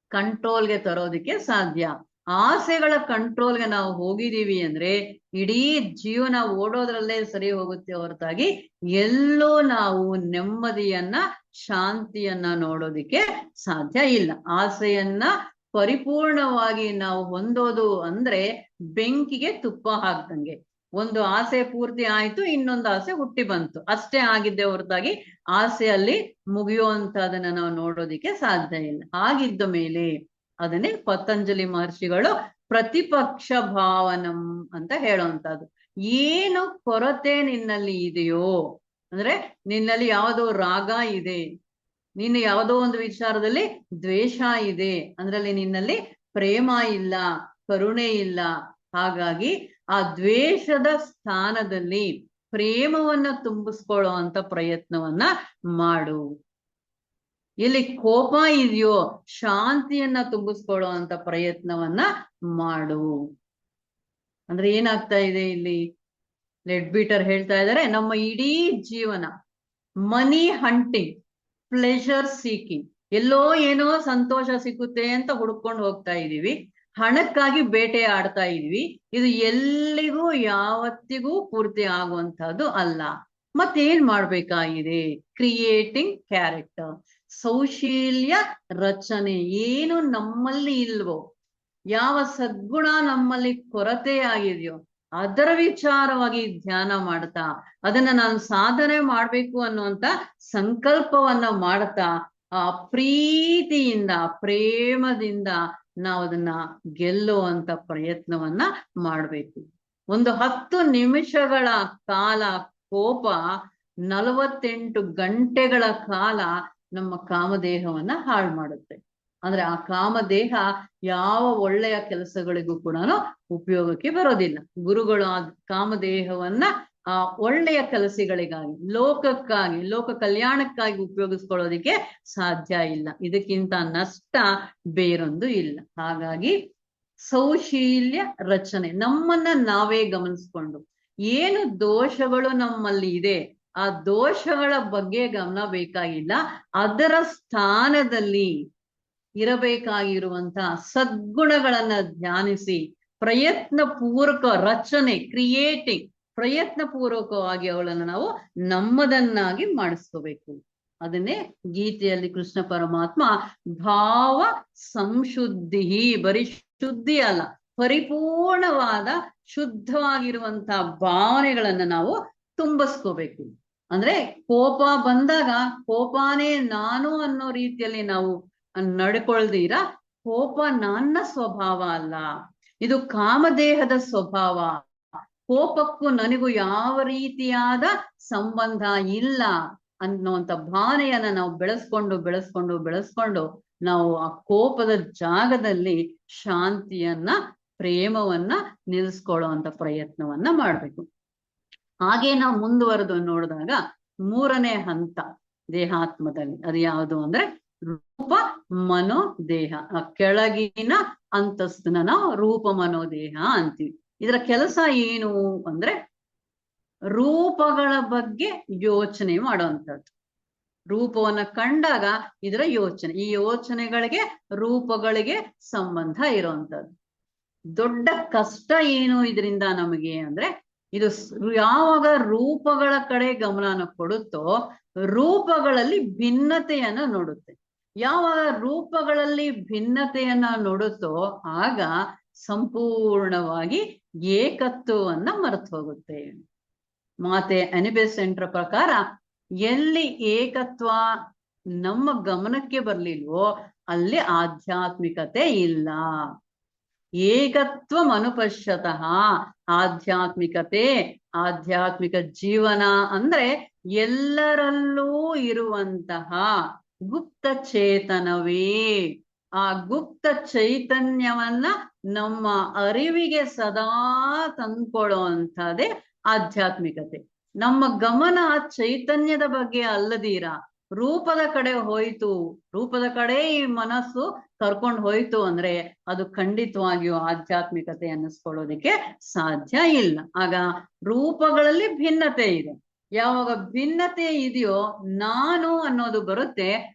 ಕಂಟ್ರೋಲ್ಗೆ ತರೋದಿಕ್ಕೆ ಸಾಧ್ಯ. ಆಸೆಗಳ ಕಂಟ್ರೋಲ್ಗೆ ನಾವು ಹೋಗಿದೀವಿ ಅಂದ್ರೆ ಇಡೀ ಜೀವನ ಓಡೋದ್ರಲ್ಲೇ ಸರಿ ಹೋಗುತ್ತೆ ಹೊರತಾಗಿ ಎಲ್ಲೂ ನಾವು ನೆಮ್ಮದಿಯನ್ನ ಶಾಂತಿಯನ್ನ ನೋಡೋದಿಕ್ಕೆ ಸಾಧ್ಯ ಇಲ್ಲ. ಆಸೆಯನ್ನ ಪರಿಪೂರ್ಣವಾಗಿ ನಾವು ಹೊಂದೋದು ಅಂದ್ರೆ ಬೆಂಕಿಗೆ ತುಪ್ಪ ಹಾಕ್ದಂಗೆ. ಒಂದು ಆಸೆ ಪೂರ್ತಿ ಆಯ್ತು, ಇನ್ನೊಂದು ಆಸೆ ಹುಟ್ಟಿ ಬಂತು, ಅಷ್ಟೇ ಆಗಿದ್ದೆ ಹೊರತಾಗಿ ಆಸೆಯಲ್ಲಿ ಮುಗಿಯುವಂತದನ್ನ ನಾವು ನೋಡೋದಿಕ್ಕೆ ಸಾಧ್ಯ ಇಲ್ಲ. ಹಾಗಿದ್ದ ಮೇಲೆ ಅದನ್ನೇ ಪತಂಜಲಿ ಮಹರ್ಷಿಗಳು ಪ್ರತಿಪಕ್ಷ ಭಾವನಂ ಅಂತ ಹೇಳುವಂತದ್ದು. ಏನು ಕೊರತೆ ನಿನ್ನಲ್ಲಿ ಇದೆಯೋ, ಅಂದ್ರೆ ನಿನ್ನಲ್ಲಿ ಯಾವುದೋ ರಾಗ ಇದೆ, ನೀನು ಯಾವುದೋ ಒಂದು ವಿಚಾರದಲ್ಲಿ ದ್ವೇಷ ಇದೆ, ಅಂದ್ರಲ್ಲಿ ನಿನ್ನಲ್ಲಿ ಪ್ರೇಮ ಇಲ್ಲ, ಕರುಣೆ ಇಲ್ಲ. ಹಾಗಾಗಿ ಆ ದ್ವೇಷದ ಸ್ಥಾನದಲ್ಲಿ ಪ್ರೇಮವನ್ನ ತುಂಬಿಸ್ಕೊಳ್ಳೋ ಅಂತ ಪ್ರಯತ್ನವನ್ನ ಮಾಡು. ಎಲ್ಲಿ ಕೋಪ ಇದೆಯೋ ಶಾಂತಿಯನ್ನ ತುಂಬಿಸ್ಕೊಳ್ಳೋ ಅಂತ ಪ್ರಯತ್ನವನ್ನ ಮಾಡು. ಅಂದ್ರೆ ಏನಾಗ್ತಾ ಇದೆ ಇಲ್ಲಿ, ಲೆಡ್ ಬೀಟರ್ ಹೇಳ್ತಾ ಇದ್ದಾರೆ, ನಮ್ಮ ಇಡೀ ಜೀವನ ಮನಿ ಹಂಟಿಂಗ್, ಪ್ಲೆಷರ್ ಸೀಕಿಂಗ್, ಎಲ್ಲೋ ಏನೋ ಸಂತೋಷ ಸಿಗುತ್ತೆ ಅಂತ ಹುಡ್ಕೊಂಡು ಹೋಗ್ತಾ ಇದೀವಿ, ಹಣಕ್ಕಾಗಿ ಬೇಟೆ ಆಡ್ತಾ ಇದೀವಿ. ಇದು ಎಲ್ಲಿಗೂ ಯಾವತ್ತಿಗೂ ಪೂರ್ತಿ ಆಗುವಂತಹದ್ದು ಅಲ್ಲ. ಮತ್ತೇನ್ ಮಾಡ್ಬೇಕಾಗಿದೆ? ಕ್ರಿಯೇಟಿಂಗ್ ಕ್ಯಾರೆಕ್ಟರ್, ಸೌಶೀಲ್ಯ ರಚನೆ. ಏನು ನಮ್ಮಲ್ಲಿ ಇಲ್ವೋ, ಯಾವ ಸದ್ಗುಣ ನಮ್ಮಲ್ಲಿ ಕೊರತೆ ಆಗಿದೆಯೋ ಅದರ ವಿಚಾರವಾಗಿ ಧ್ಯಾನ ಮಾಡ್ತಾ, ಅದನ್ನ ನಾನು ಸಾಧನೆ ಮಾಡ್ಬೇಕು ಅನ್ನುವಂತ ಸಂಕಲ್ಪವನ್ನ ಮಾಡ್ತಾ, ಆ ಪ್ರೀತಿಯಿಂದ ಪ್ರೇಮದಿಂದ ನಾವು ಅದನ್ನ ಗೆಲ್ಲುವಂತ ಪ್ರಯತ್ನವನ್ನ ಮಾಡ್ಬೇಕು. ಒಂದು 10 ನಿಮಿಷಗಳ ಕಾಲ ಕೋಪ 48 ಗಂಟೆಗಳ ಕಾಲ ನಮ್ಮ ಕಾಮದೇಹವನ್ನ ಹಾಳು ಮಾಡುತ್ತೆ. ಅಂದ್ರೆ ಆ ಕಾಮದೇಹ ಯಾವ ಒಳ್ಳೆಯ ಕೆಲಸಗಳಿಗೂ ಕೂಡ ಉಪಯೋಗಕ್ಕೆ ಬರೋದಿಲ್ಲ. ಗುರುಗಳು ಆ ಕಾಮದೇಹವನ್ನ ಆ ಒಳ್ಳೆಯ ಕೆಲಸಗಳಿಗಾಗಿ, ಲೋಕಕ್ಕಾಗಿ, ಲೋಕ ಕಲ್ಯಾಣಕ್ಕಾಗಿ ಉಪಯೋಗಿಸ್ಕೊಳ್ಳೋದಿಕ್ಕೆ ಸಾಧ್ಯ ಇಲ್ಲ. ಇದಕ್ಕಿಂತ ನಷ್ಟ ಬೇರೊಂದು ಇಲ್ಲ. ಹಾಗಾಗಿ ಸೌಶೀಲ್ಯ ರಚನೆ, ನಮ್ಮನ್ನ ನಾವೇ ಗಮನಿಸ್ಕೊಂಡು ಏನು ದೋಷಗಳು ನಮ್ಮಲ್ಲಿ ಇದೆ ಆ ದೋಷಗಳ ಬಗ್ಗೆ ಗಮನ ಬೇಕಾಗಿಲ್ಲ, ಅದರ ಸ್ಥಾನದಲ್ಲಿ ಇರಬೇಕಾಗಿರುವಂತಹ ಸದ್ಗುಣಗಳನ್ನ ಧ್ಯಾನಿಸಿ ಪ್ರಯತ್ನ ಪೂರ್ವಕ ರಚನೆ, ಕ್ರಿಯೇಟಿಂಗ್, ಪ್ರಯತ್ನ ಪೂರ್ವಕವಾಗಿ ಅವುಗಳನ್ನು ನಾವು ನಮ್ಮದನ್ನಾಗಿ ಮಾಡಿಸ್ಕೋಬೇಕು. ಅದನ್ನೇ ಗೀತೆಯಲ್ಲಿ ಕೃಷ್ಣ ಪರಮಾತ್ಮ ಭಾವ ಸಂಶುದ್ಧಿ, ಬರೀ ಶುದ್ಧಿ ಅಲ್ಲ, ಪರಿಪೂರ್ಣವಾದ ಶುದ್ಧವಾಗಿರುವಂತಹ ಭಾವನೆಗಳನ್ನ ನಾವು ತುಂಬಿಸ್ಕೋಬೇಕು. ಅಂದ್ರೆ ಕೋಪ ಬಂದಾಗ ಕೋಪನೇ ನಾನು ಅನ್ನೋ ರೀತಿಯಲ್ಲಿ ನಾವು ನಡ್ಕೊಳ್ದೀರ, ಕೋಪ ನನ್ನ ಸ್ವಭಾವ ಅಲ್ಲ, ಇದು ಕಾಮದೇಹದ ಸ್ವಭಾವ, ಕೋಪಕ್ಕೂ ನನಗೂ ಯಾವ ರೀತಿಯಾದ ಸಂಬಂಧ ಇಲ್ಲ ಅನ್ನುವಂಥ ಭಾವನೆಯನ್ನ ನಾವು ಬೆಳೆಸ್ಕೊಂಡು ನಾವು ಆ ಕೋಪದ ಜಾಗದಲ್ಲಿ ಶಾಂತಿಯನ್ನ, ಪ್ರೇಮವನ್ನ ನಿಲ್ಲಿಸ್ಕೊಳ್ಳೋ ಅಂತ ಪ್ರಯತ್ನವನ್ನ ಮಾಡ್ಬೇಕು. ಹಾಗೆ ನಾವು ಮುಂದುವರೆದು ನೋಡಿದಾಗ 3ನೇ ಹಂತ ದೇಹಾತ್ಮದಲ್ಲಿ ಅದು ಯಾವುದು ಅಂದ್ರೆ ರೂಪ ಮನೋ ದೇಹ. ಆ ಕೆಳಗಿನ ಅಂತಸ್ತನ್ನ ನಾವು ರೂಪ ಮನೋದೇಹ ಅಂತೀವಿ. ಇದರ ಕೆಲಸ ಏನು ಅಂದ್ರೆ ರೂಪಗಳ ಬಗ್ಗೆ ಯೋಚನೆ ಮಾಡುವಂಥದ್ದು. ರೂಪವನ್ನ ಕಂಡಾಗ ಇದರ ಯೋಚನೆ, ಈ ಯೋಚನೆಗಳಿಗೆ ರೂಪಗಳಿಗೆ ಸಂಬಂಧ ಇರುವಂತದ್ದು. ದೊಡ್ಡ ಕಷ್ಟ ಏನು ಇದರಿಂದ ನಮಗೆ ಅಂದ್ರೆ, ಇದು ಯಾವಾಗ ರೂಪಗಳ ಕಡೆ ಗಮನ ಕೊಡುತ್ತೋ ರೂಪಗಳಲ್ಲಿ ಭಿನ್ನತೆಯನ್ನ ನೋಡುತ್ತೆ. ಯಾವಾಗ ರೂಪಗಳಲ್ಲಿ ಭಿನ್ನತೆಯನ್ನ ನೋಡುತ್ತೋ ಆಗ ಸಂಪೂರ್ಣವಾಗಿ ಏಕತ್ವವನ್ನ ಮರೆತು ಹೋಗುತ್ತೆ. ಮಾತೆ ಅನಿಬೆಸೆಂಟ್ರ ಪ್ರಕಾರ ಎಲ್ಲಿ ಏಕತ್ವ ನಮ್ಮ ಗಮನಕ್ಕೆ ಬರ್ಲಿಲ್ವೋ ಅಲ್ಲಿ ಆಧ್ಯಾತ್ಮಿಕತೆ ಇಲ್ಲ. ಏಕತ್ವ ಅನುಪಶ್ಯತಃ ಆಧ್ಯಾತ್ಮಿಕತೆ, ಆಧ್ಯಾತ್ಮಿಕ ಜೀವನ ಅಂದ್ರೆ ಎಲ್ಲರಲ್ಲೂ ಇರುವಂತಹ ಗುಪ್ತ ಚೇತನವೇ. ಆ ಗುಪ್ತ ಚೈತನ್ಯವನ್ನ ನಮ್ಮ ಅರಿವಿಗೆ ಸದಾ ತಂದ್ಕೊಳ್ಳುವಂಥದ್ದೇ ಆಧ್ಯಾತ್ಮಿಕತೆ. ನಮ್ಮ ಗಮನ ಚೈತನ್ಯದ ಬಗ್ಗೆ ಅಲ್ಲದೀರ ರೂಪದ ಕಡೆ ಹೋಯ್ತು, ರೂಪದ ಕಡೆ ಈ ಮನಸ್ಸು ಕರ್ಕೊಂಡು ಹೋಯ್ತು ಅಂದ್ರೆ ಅದು ಖಂಡಿತವಾಗಿಯೂ ಆಧ್ಯಾತ್ಮಿಕತೆ ಅನ್ನಿಸ್ಕೊಳ್ಳೋದಿಕ್ಕೆ ಸಾಧ್ಯ ಇಲ್ಲ. ಆಗ ರೂಪಗಳಲ್ಲಿ ಭಿನ್ನತೆ ಇದೆ, ಯಾವಾಗ ಭಿನ್ನತೆ ಇದೆಯೋ ನಾನು ಅನ್ನೋದು ಬರುತ್ತೆ,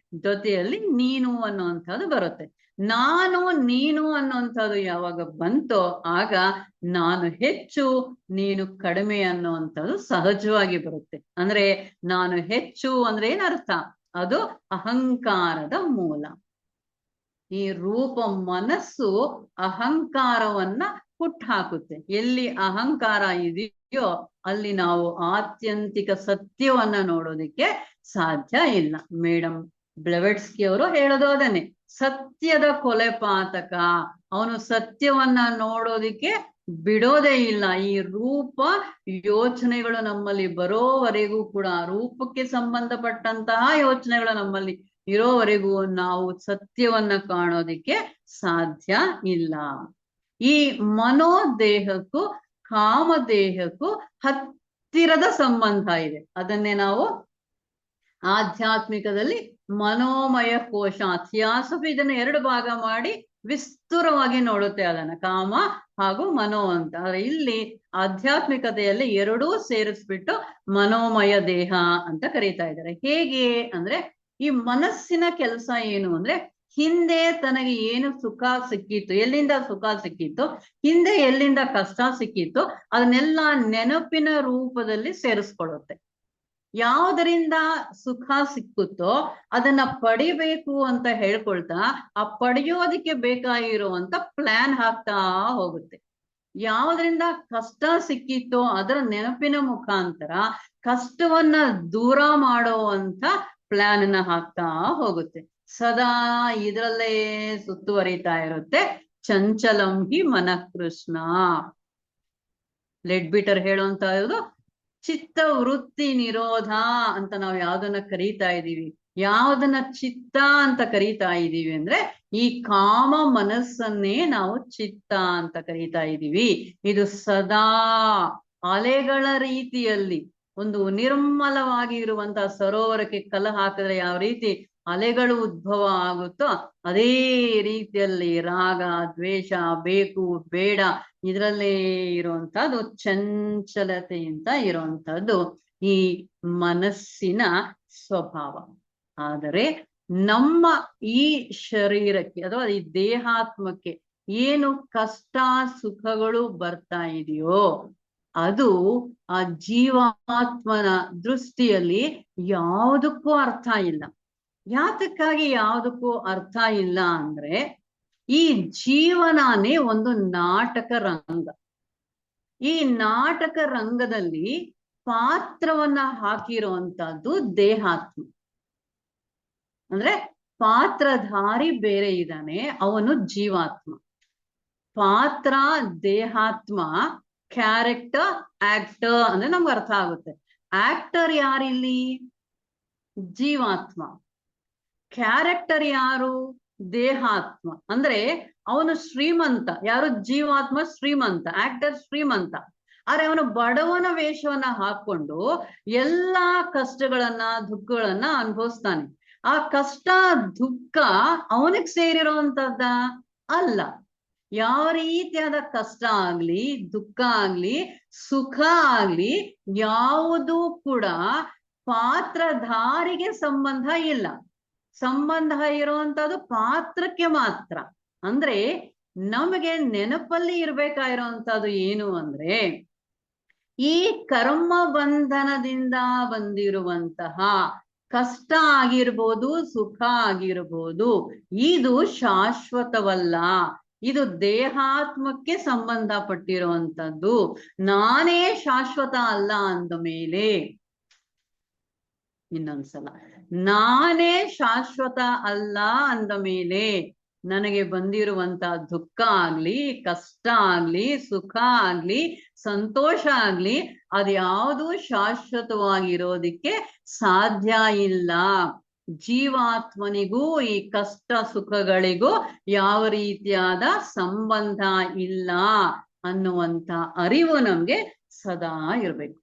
ಜೊತೆಯಲ್ಲಿ ನೀನು ಅನ್ನುವಂಥದ್ದು ಬರುತ್ತೆ. ನಾನು ನೀನು ಅನ್ನುವಂಥದ್ದು ಯಾವಾಗ ಬಂತೋ ಆಗ ನಾನು ಹೆಚ್ಚು ನೀನು ಕಡಿಮೆ ಅನ್ನುವಂಥದ್ದು ಸಹಜವಾಗಿ ಬರುತ್ತೆ. ಅಂದ್ರೆ ನಾನು ಹೆಚ್ಚು ಅಂದ್ರೆ ಏನರ್ಥ? ಅದು ಅಹಂಕಾರದ ಮೂಲ. ಈ ರೂಪ ಮನಸ್ಸು ಅಹಂಕಾರವನ್ನ ಹುಟ್ಟಾಕುತ್ತೆ. ಎಲ್ಲಿ ಅಹಂಕಾರ ಇದೆಯೋ ಅಲ್ಲಿ ನಾವು ಆತ್ಯಂತಿಕ ಸತ್ಯವನ್ನ ನೋಡೋದಿಕ್ಕೆ ಸಾಧ್ಯ ಇಲ್ಲ. ಮೇಡಮ್ ಬ್ಲೆವೆಟ್ಸ್ಕಿ ಅವರು ಹೇಳೋದು ಅದನ್ನೇ, ಸತ್ಯದ ಕೊಲೆಪಾತಕ. ಅವನು ಸತ್ಯವನ್ನ ನೋಡೋದಿಕ್ಕೆ ಬಿಡೋದೇ ಇಲ್ಲ. ಈ ರೂಪ ಯೋಚನೆಗಳು ನಮ್ಮಲ್ಲಿ ಬರೋವರೆಗೂ ಕೂಡ, ರೂಪಕ್ಕೆ ಸಂಬಂಧಪಟ್ಟಂತಹ ಯೋಚನೆಗಳು ನಮ್ಮಲ್ಲಿ ಇರೋವರೆಗೂ ನಾವು ಸತ್ಯವನ್ನ ಕಾಣೋದಿಕ್ಕೆ ಸಾಧ್ಯ ಇಲ್ಲ. ಈ ಮನೋದೇಹಕ್ಕೂ ಕಾಮದೇಹಕ್ಕೂ ಹತ್ತಿರದ ಸಂಬಂಧ ಇದೆ. ಅದನ್ನೇ ನಾವು ಆಧ್ಯಾತ್ಮಿಕದಲ್ಲಿ ಮನೋಮಯ ಕೋಶ, ಥಿಯಾಸಫಿ ಇದನ್ನ 2 ಭಾಗ ಮಾಡಿ ವಿಸ್ತೃತವಾಗಿ ನೋಡುತ್ತೆ ಅದನ್ನ, ಕಾಮ ಹಾಗೂ ಮನೋ ಅಂತ. ಆದ್ರೆ ಇಲ್ಲಿ ಆಧ್ಯಾತ್ಮಿಕತೆಯಲ್ಲಿ 2 ಸೇರಿಸ್ಬಿಟ್ಟು ಮನೋಮಯ ದೇಹ ಅಂತ ಕರೀತಾ ಇದ್ದಾರೆ. ಹೇಗೆ ಅಂದ್ರೆ ಈ ಮನಸ್ಸಿನ ಕೆಲಸ ಏನು ಅಂದ್ರೆ, ಹಿಂದೆ ತನಗೆ ಏನು ಸುಖ ಸಿಕ್ಕಿತ್ತು, ಎಲ್ಲಿಂದ ಸುಖ ಸಿಕ್ಕಿತ್ತು, ಹಿಂದೆ ಎಲ್ಲಿಂದ ಕಷ್ಟ ಸಿಕ್ಕಿತ್ತು, ಅದನ್ನೆಲ್ಲ ನೆನಪಿನ ರೂಪದಲ್ಲಿ ಸೇರಿಸ್ಕೊಳ್ಳುತ್ತೆ. ಯಾವುದರಿಂದ ಸುಖ ಸಿಕ್ಕುತ್ತೋ ಅದನ್ನ ಪಡಿಬೇಕು ಅಂತ ಹೇಳ್ಕೊಳ್ತಾ ಆ ಪಡೆಯೋದಿಕ್ಕೆ ಬೇಕಾಗಿರುವಂತ ಪ್ಲಾನ್ ಹಾಕ್ತಾ ಹೋಗುತ್ತೆ. ಯಾವುದರಿಂದ ಕಷ್ಟ ಸಿಕ್ಕಿತ್ತೋ ಅದರ ನೆನಪಿನ ಮುಖಾಂತರ ಕಷ್ಟವನ್ನ ದೂರ ಮಾಡುವಂತ ಪ್ಲಾನ್ ಅನ್ನ ಹಾಕ್ತಾ ಹೋಗುತ್ತೆ. ಸದಾ ಇದರಲ್ಲೇ ಸುತ್ತುವರಿತಾ ಇರುತ್ತೆ. ಚಂಚಲಂ ಹಿ ಮನಃಕೃಷ್ಣ. ಲೆಡ್ ಬಿಟರ್ ಹೇಳುವಂತ ಇರೋದು ಚಿತ್ತ ವೃತ್ತಿ ನಿರೋಧ ಅಂತ ನಾವು ಯಾವ್ದನ್ನ ಕರೀತಾ ಇದ್ದೀವಿ. ಯಾವ್ದನ್ನ ಚಿತ್ತ ಅಂತ ಕರೀತಾ ಇದ್ದೀವಿ ಅಂದ್ರೆ ಈ ಕಾಮ ಮನಸ್ಸನ್ನೇ ನಾವು ಚಿತ್ತ ಅಂತ ಕರೀತಾ ಇದ್ದೀವಿ. ಇದು ಸದಾ ಅಲೆಗಳ ರೀತಿಯಲ್ಲಿ, ಒಂದು ನಿರ್ಮಲವಾಗಿ ಇರುವಂತಹ ಸರೋವರಕ್ಕೆ ಕಲ್ಲು ಹಾಕಿದ್ರೆ ಯಾವ ರೀತಿ ಅಲೆಗಳು ಉದ್ಭವ ಆಗುತ್ತೋ ಅದೇ ರೀತಿಯಲ್ಲಿ ರಾಗ, ದ್ವೇಷ, ಬೇಕು ಬೇಡ ಇದರಲ್ಲೇ ಇರುವಂತಹದ್ದು ಚಂಚಲತೆಯಿಂದ ಇರುವಂತಹದ್ದು ಈ ಮನಸ್ಸಿನ ಸ್ವಭಾವ. ಆದರೆ ನಮ್ಮ ಈ ಶರೀರಕ್ಕೆ ಅಥವಾ ಈ ದೇಹಾತ್ಮಕ್ಕೆ ಏನು ಕಷ್ಟ ಸುಖಗಳು ಬರ್ತಾ ಇದೆಯೋ ಅದು ಆ ಜೀವಾತ್ಮನ ದೃಷ್ಟಿಯಲ್ಲಿ ಯಾವುದಕ್ಕೂ ಅರ್ಥ ಇಲ್ಲ. ಯಾತಕ್ಕಾಗಿ ಯಾವುದಕ್ಕೂ ಅರ್ಥ ಇಲ್ಲ ಅಂದ್ರೆ ಈ ಜೀವನನೇ ಒಂದು ನಾಟಕ ರಂಗ. ಈ ನಾಟಕ ರಂಗದಲ್ಲಿ ಪಾತ್ರವನ್ನ ಹಾಕಿರುವಂತಹದ್ದು ದೇಹಾತ್ಮ. ಅಂದ್ರೆ ಪಾತ್ರಧಾರಿ ಬೇರೆ ಇದ್ದಾನೆ, ಅವನು ಜೀವಾತ್ಮ. ಪಾತ್ರ ದೇಹಾತ್ಮ, ಕ್ಯಾರೆಕ್ಟರ್ ಆಕ್ಟರ್ ಅಂದ್ರೆ ನಮ್ಗೆ ಅರ್ಥ ಆಗುತ್ತೆ. ಆಕ್ಟರ್ ಯಾರಿಲ್ಲಿ? ಜೀವಾತ್ಮ. ಕ್ಯಾರೆಕ್ಟರ್ ಯಾರು? ದೇಹಾತ್ಮ. ಅಂದ್ರೆ ಅವನು ಶ್ರೀಮಂತ. ಯಾರು? ಜೀವಾತ್ಮ ಶ್ರೀಮಂತ, ಆಕ್ಟರ್ ಶ್ರೀಮಂತ. ಆದ್ರೆ ಅವನು ಬಡವನ ವೇಷವನ್ನ ಹಾಕೊಂಡು ಎಲ್ಲಾ ಕಷ್ಟಗಳನ್ನ ದುಃಖಗಳನ್ನ ಅನುಭವಿಸ್ತಾನೆ. ಆ ಕಷ್ಟ ದುಃಖ ಅವನಿಗೆ ಸೇರಿರುವಂತದ್ದ ಅಲ್ಲ. ಯಾವ ರೀತಿಯಾದ ಕಷ್ಟ ಆಗ್ಲಿ, ದುಃಖ ಆಗ್ಲಿ, ಸುಖ ಆಗ್ಲಿ ಯಾವುದೂ ಕೂಡ ಪಾತ್ರಧಾರಿಗೆ ಸಂಬಂಧ ಇಲ್ಲ. ಸಂಬಂಧ ಇರುವಂತದ್ದು ಪಾತ್ರಕ್ಕೆ ಮಾತ್ರ. ಅಂದ್ರೆ ನಮಗೆ ನೆನಪಲ್ಲಿ ಇರ್ಬೇಕಾಗಿರುವಂತದ್ದು ಏನು ಅಂದ್ರೆ ಈ ಕರ್ಮ ಬಂಧನದಿಂದ ಬಂದಿರುವಂತಹ ಕಷ್ಟ ಆಗಿರ್ಬೋದು, ಸುಖ ಆಗಿರ್ಬೋದು, ಇದು ಶಾಶ್ವತವಲ್ಲ. ಇದು ದೇಹಾತ್ಮಕ್ಕೆ ಸಂಬಂಧಪಟ್ಟಿರುವಂತದ್ದು. ನಾನೇ ಶಾಶ್ವತ ಅಲ್ಲ ಅಂದ ಮೇಲೆ, ಇನ್ನೊಂದ್ಸಲ, ನಾನೇ ಶಾಶ್ವತ ಅಲ್ಲ ಅಂದ ಮೇಲೆ ನನಗೆ ಬಂದಿರುವಂತ ದುಃಖ ಆಗ್ಲಿ, ಕಷ್ಟ ಆಗ್ಲಿ, ಸುಖ ಆಗ್ಲಿ, ಸಂತೋಷ ಆಗ್ಲಿ, ಅದ್ಯಾವುದೂ ಶಾಶ್ವತವಾಗಿರೋದಿಕ್ಕೆ ಸಾಧ್ಯ ಇಲ್ಲ. ಜೀವಾತ್ಮನಿಗೂ ಈ ಕಷ್ಟ ಸುಖಗಳಿಗೂ ಯಾವ ರೀತಿಯಾದ ಸಂಬಂಧ ಇಲ್ಲ ಅನ್ನುವಂತ ಅರಿವು ನಮ್ಗೆ ಸದಾ ಇರ್ಬೇಕು.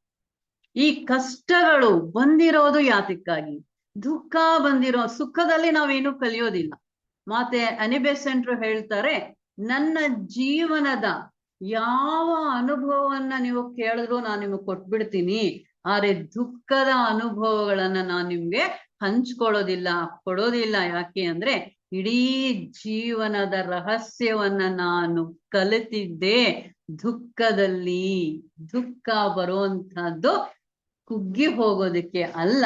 ಈ ಕಷ್ಟಗಳು ಬಂದಿರೋದು ಯಾತಕ್ಕಾಗಿ? ದುಃಖ ಬಂದಿರೋ ಸುಖದಲ್ಲಿ ನಾವೇನು ಕಲಿಯೋದಿಲ್ಲ. ಮತ್ತೆ ಅನಿಬೆಸೆಂಟ್ರು ಹೇಳ್ತಾರೆ, ನನ್ನ ಜೀವನದ ಯಾವ ಅನುಭವವನ್ನ ನೀವು ಕೇಳಿದ್ರು ನಾನು ನಿಮಗೆ ಕೊಟ್ಬಿಡ್ತೀನಿ, ಆದ್ರೆ ದುಃಖದ ಅನುಭವಗಳನ್ನ ನಾನು ನಿಮ್ಗೆ ಕೊಡೋದಿಲ್ಲ. ಯಾಕೆ ಅಂದ್ರೆ ಇಡೀ ಜೀವನದ ರಹಸ್ಯವನ್ನ ನಾನು ಕಲಿತಿದ್ದೆ ದುಃಖದಲ್ಲಿ. ದುಃಖ ಬರುವಂತಹದ್ದು ಕುಗ್ಗಿ ಹೋಗೋದಕ್ಕೆ ಅಲ್ಲ,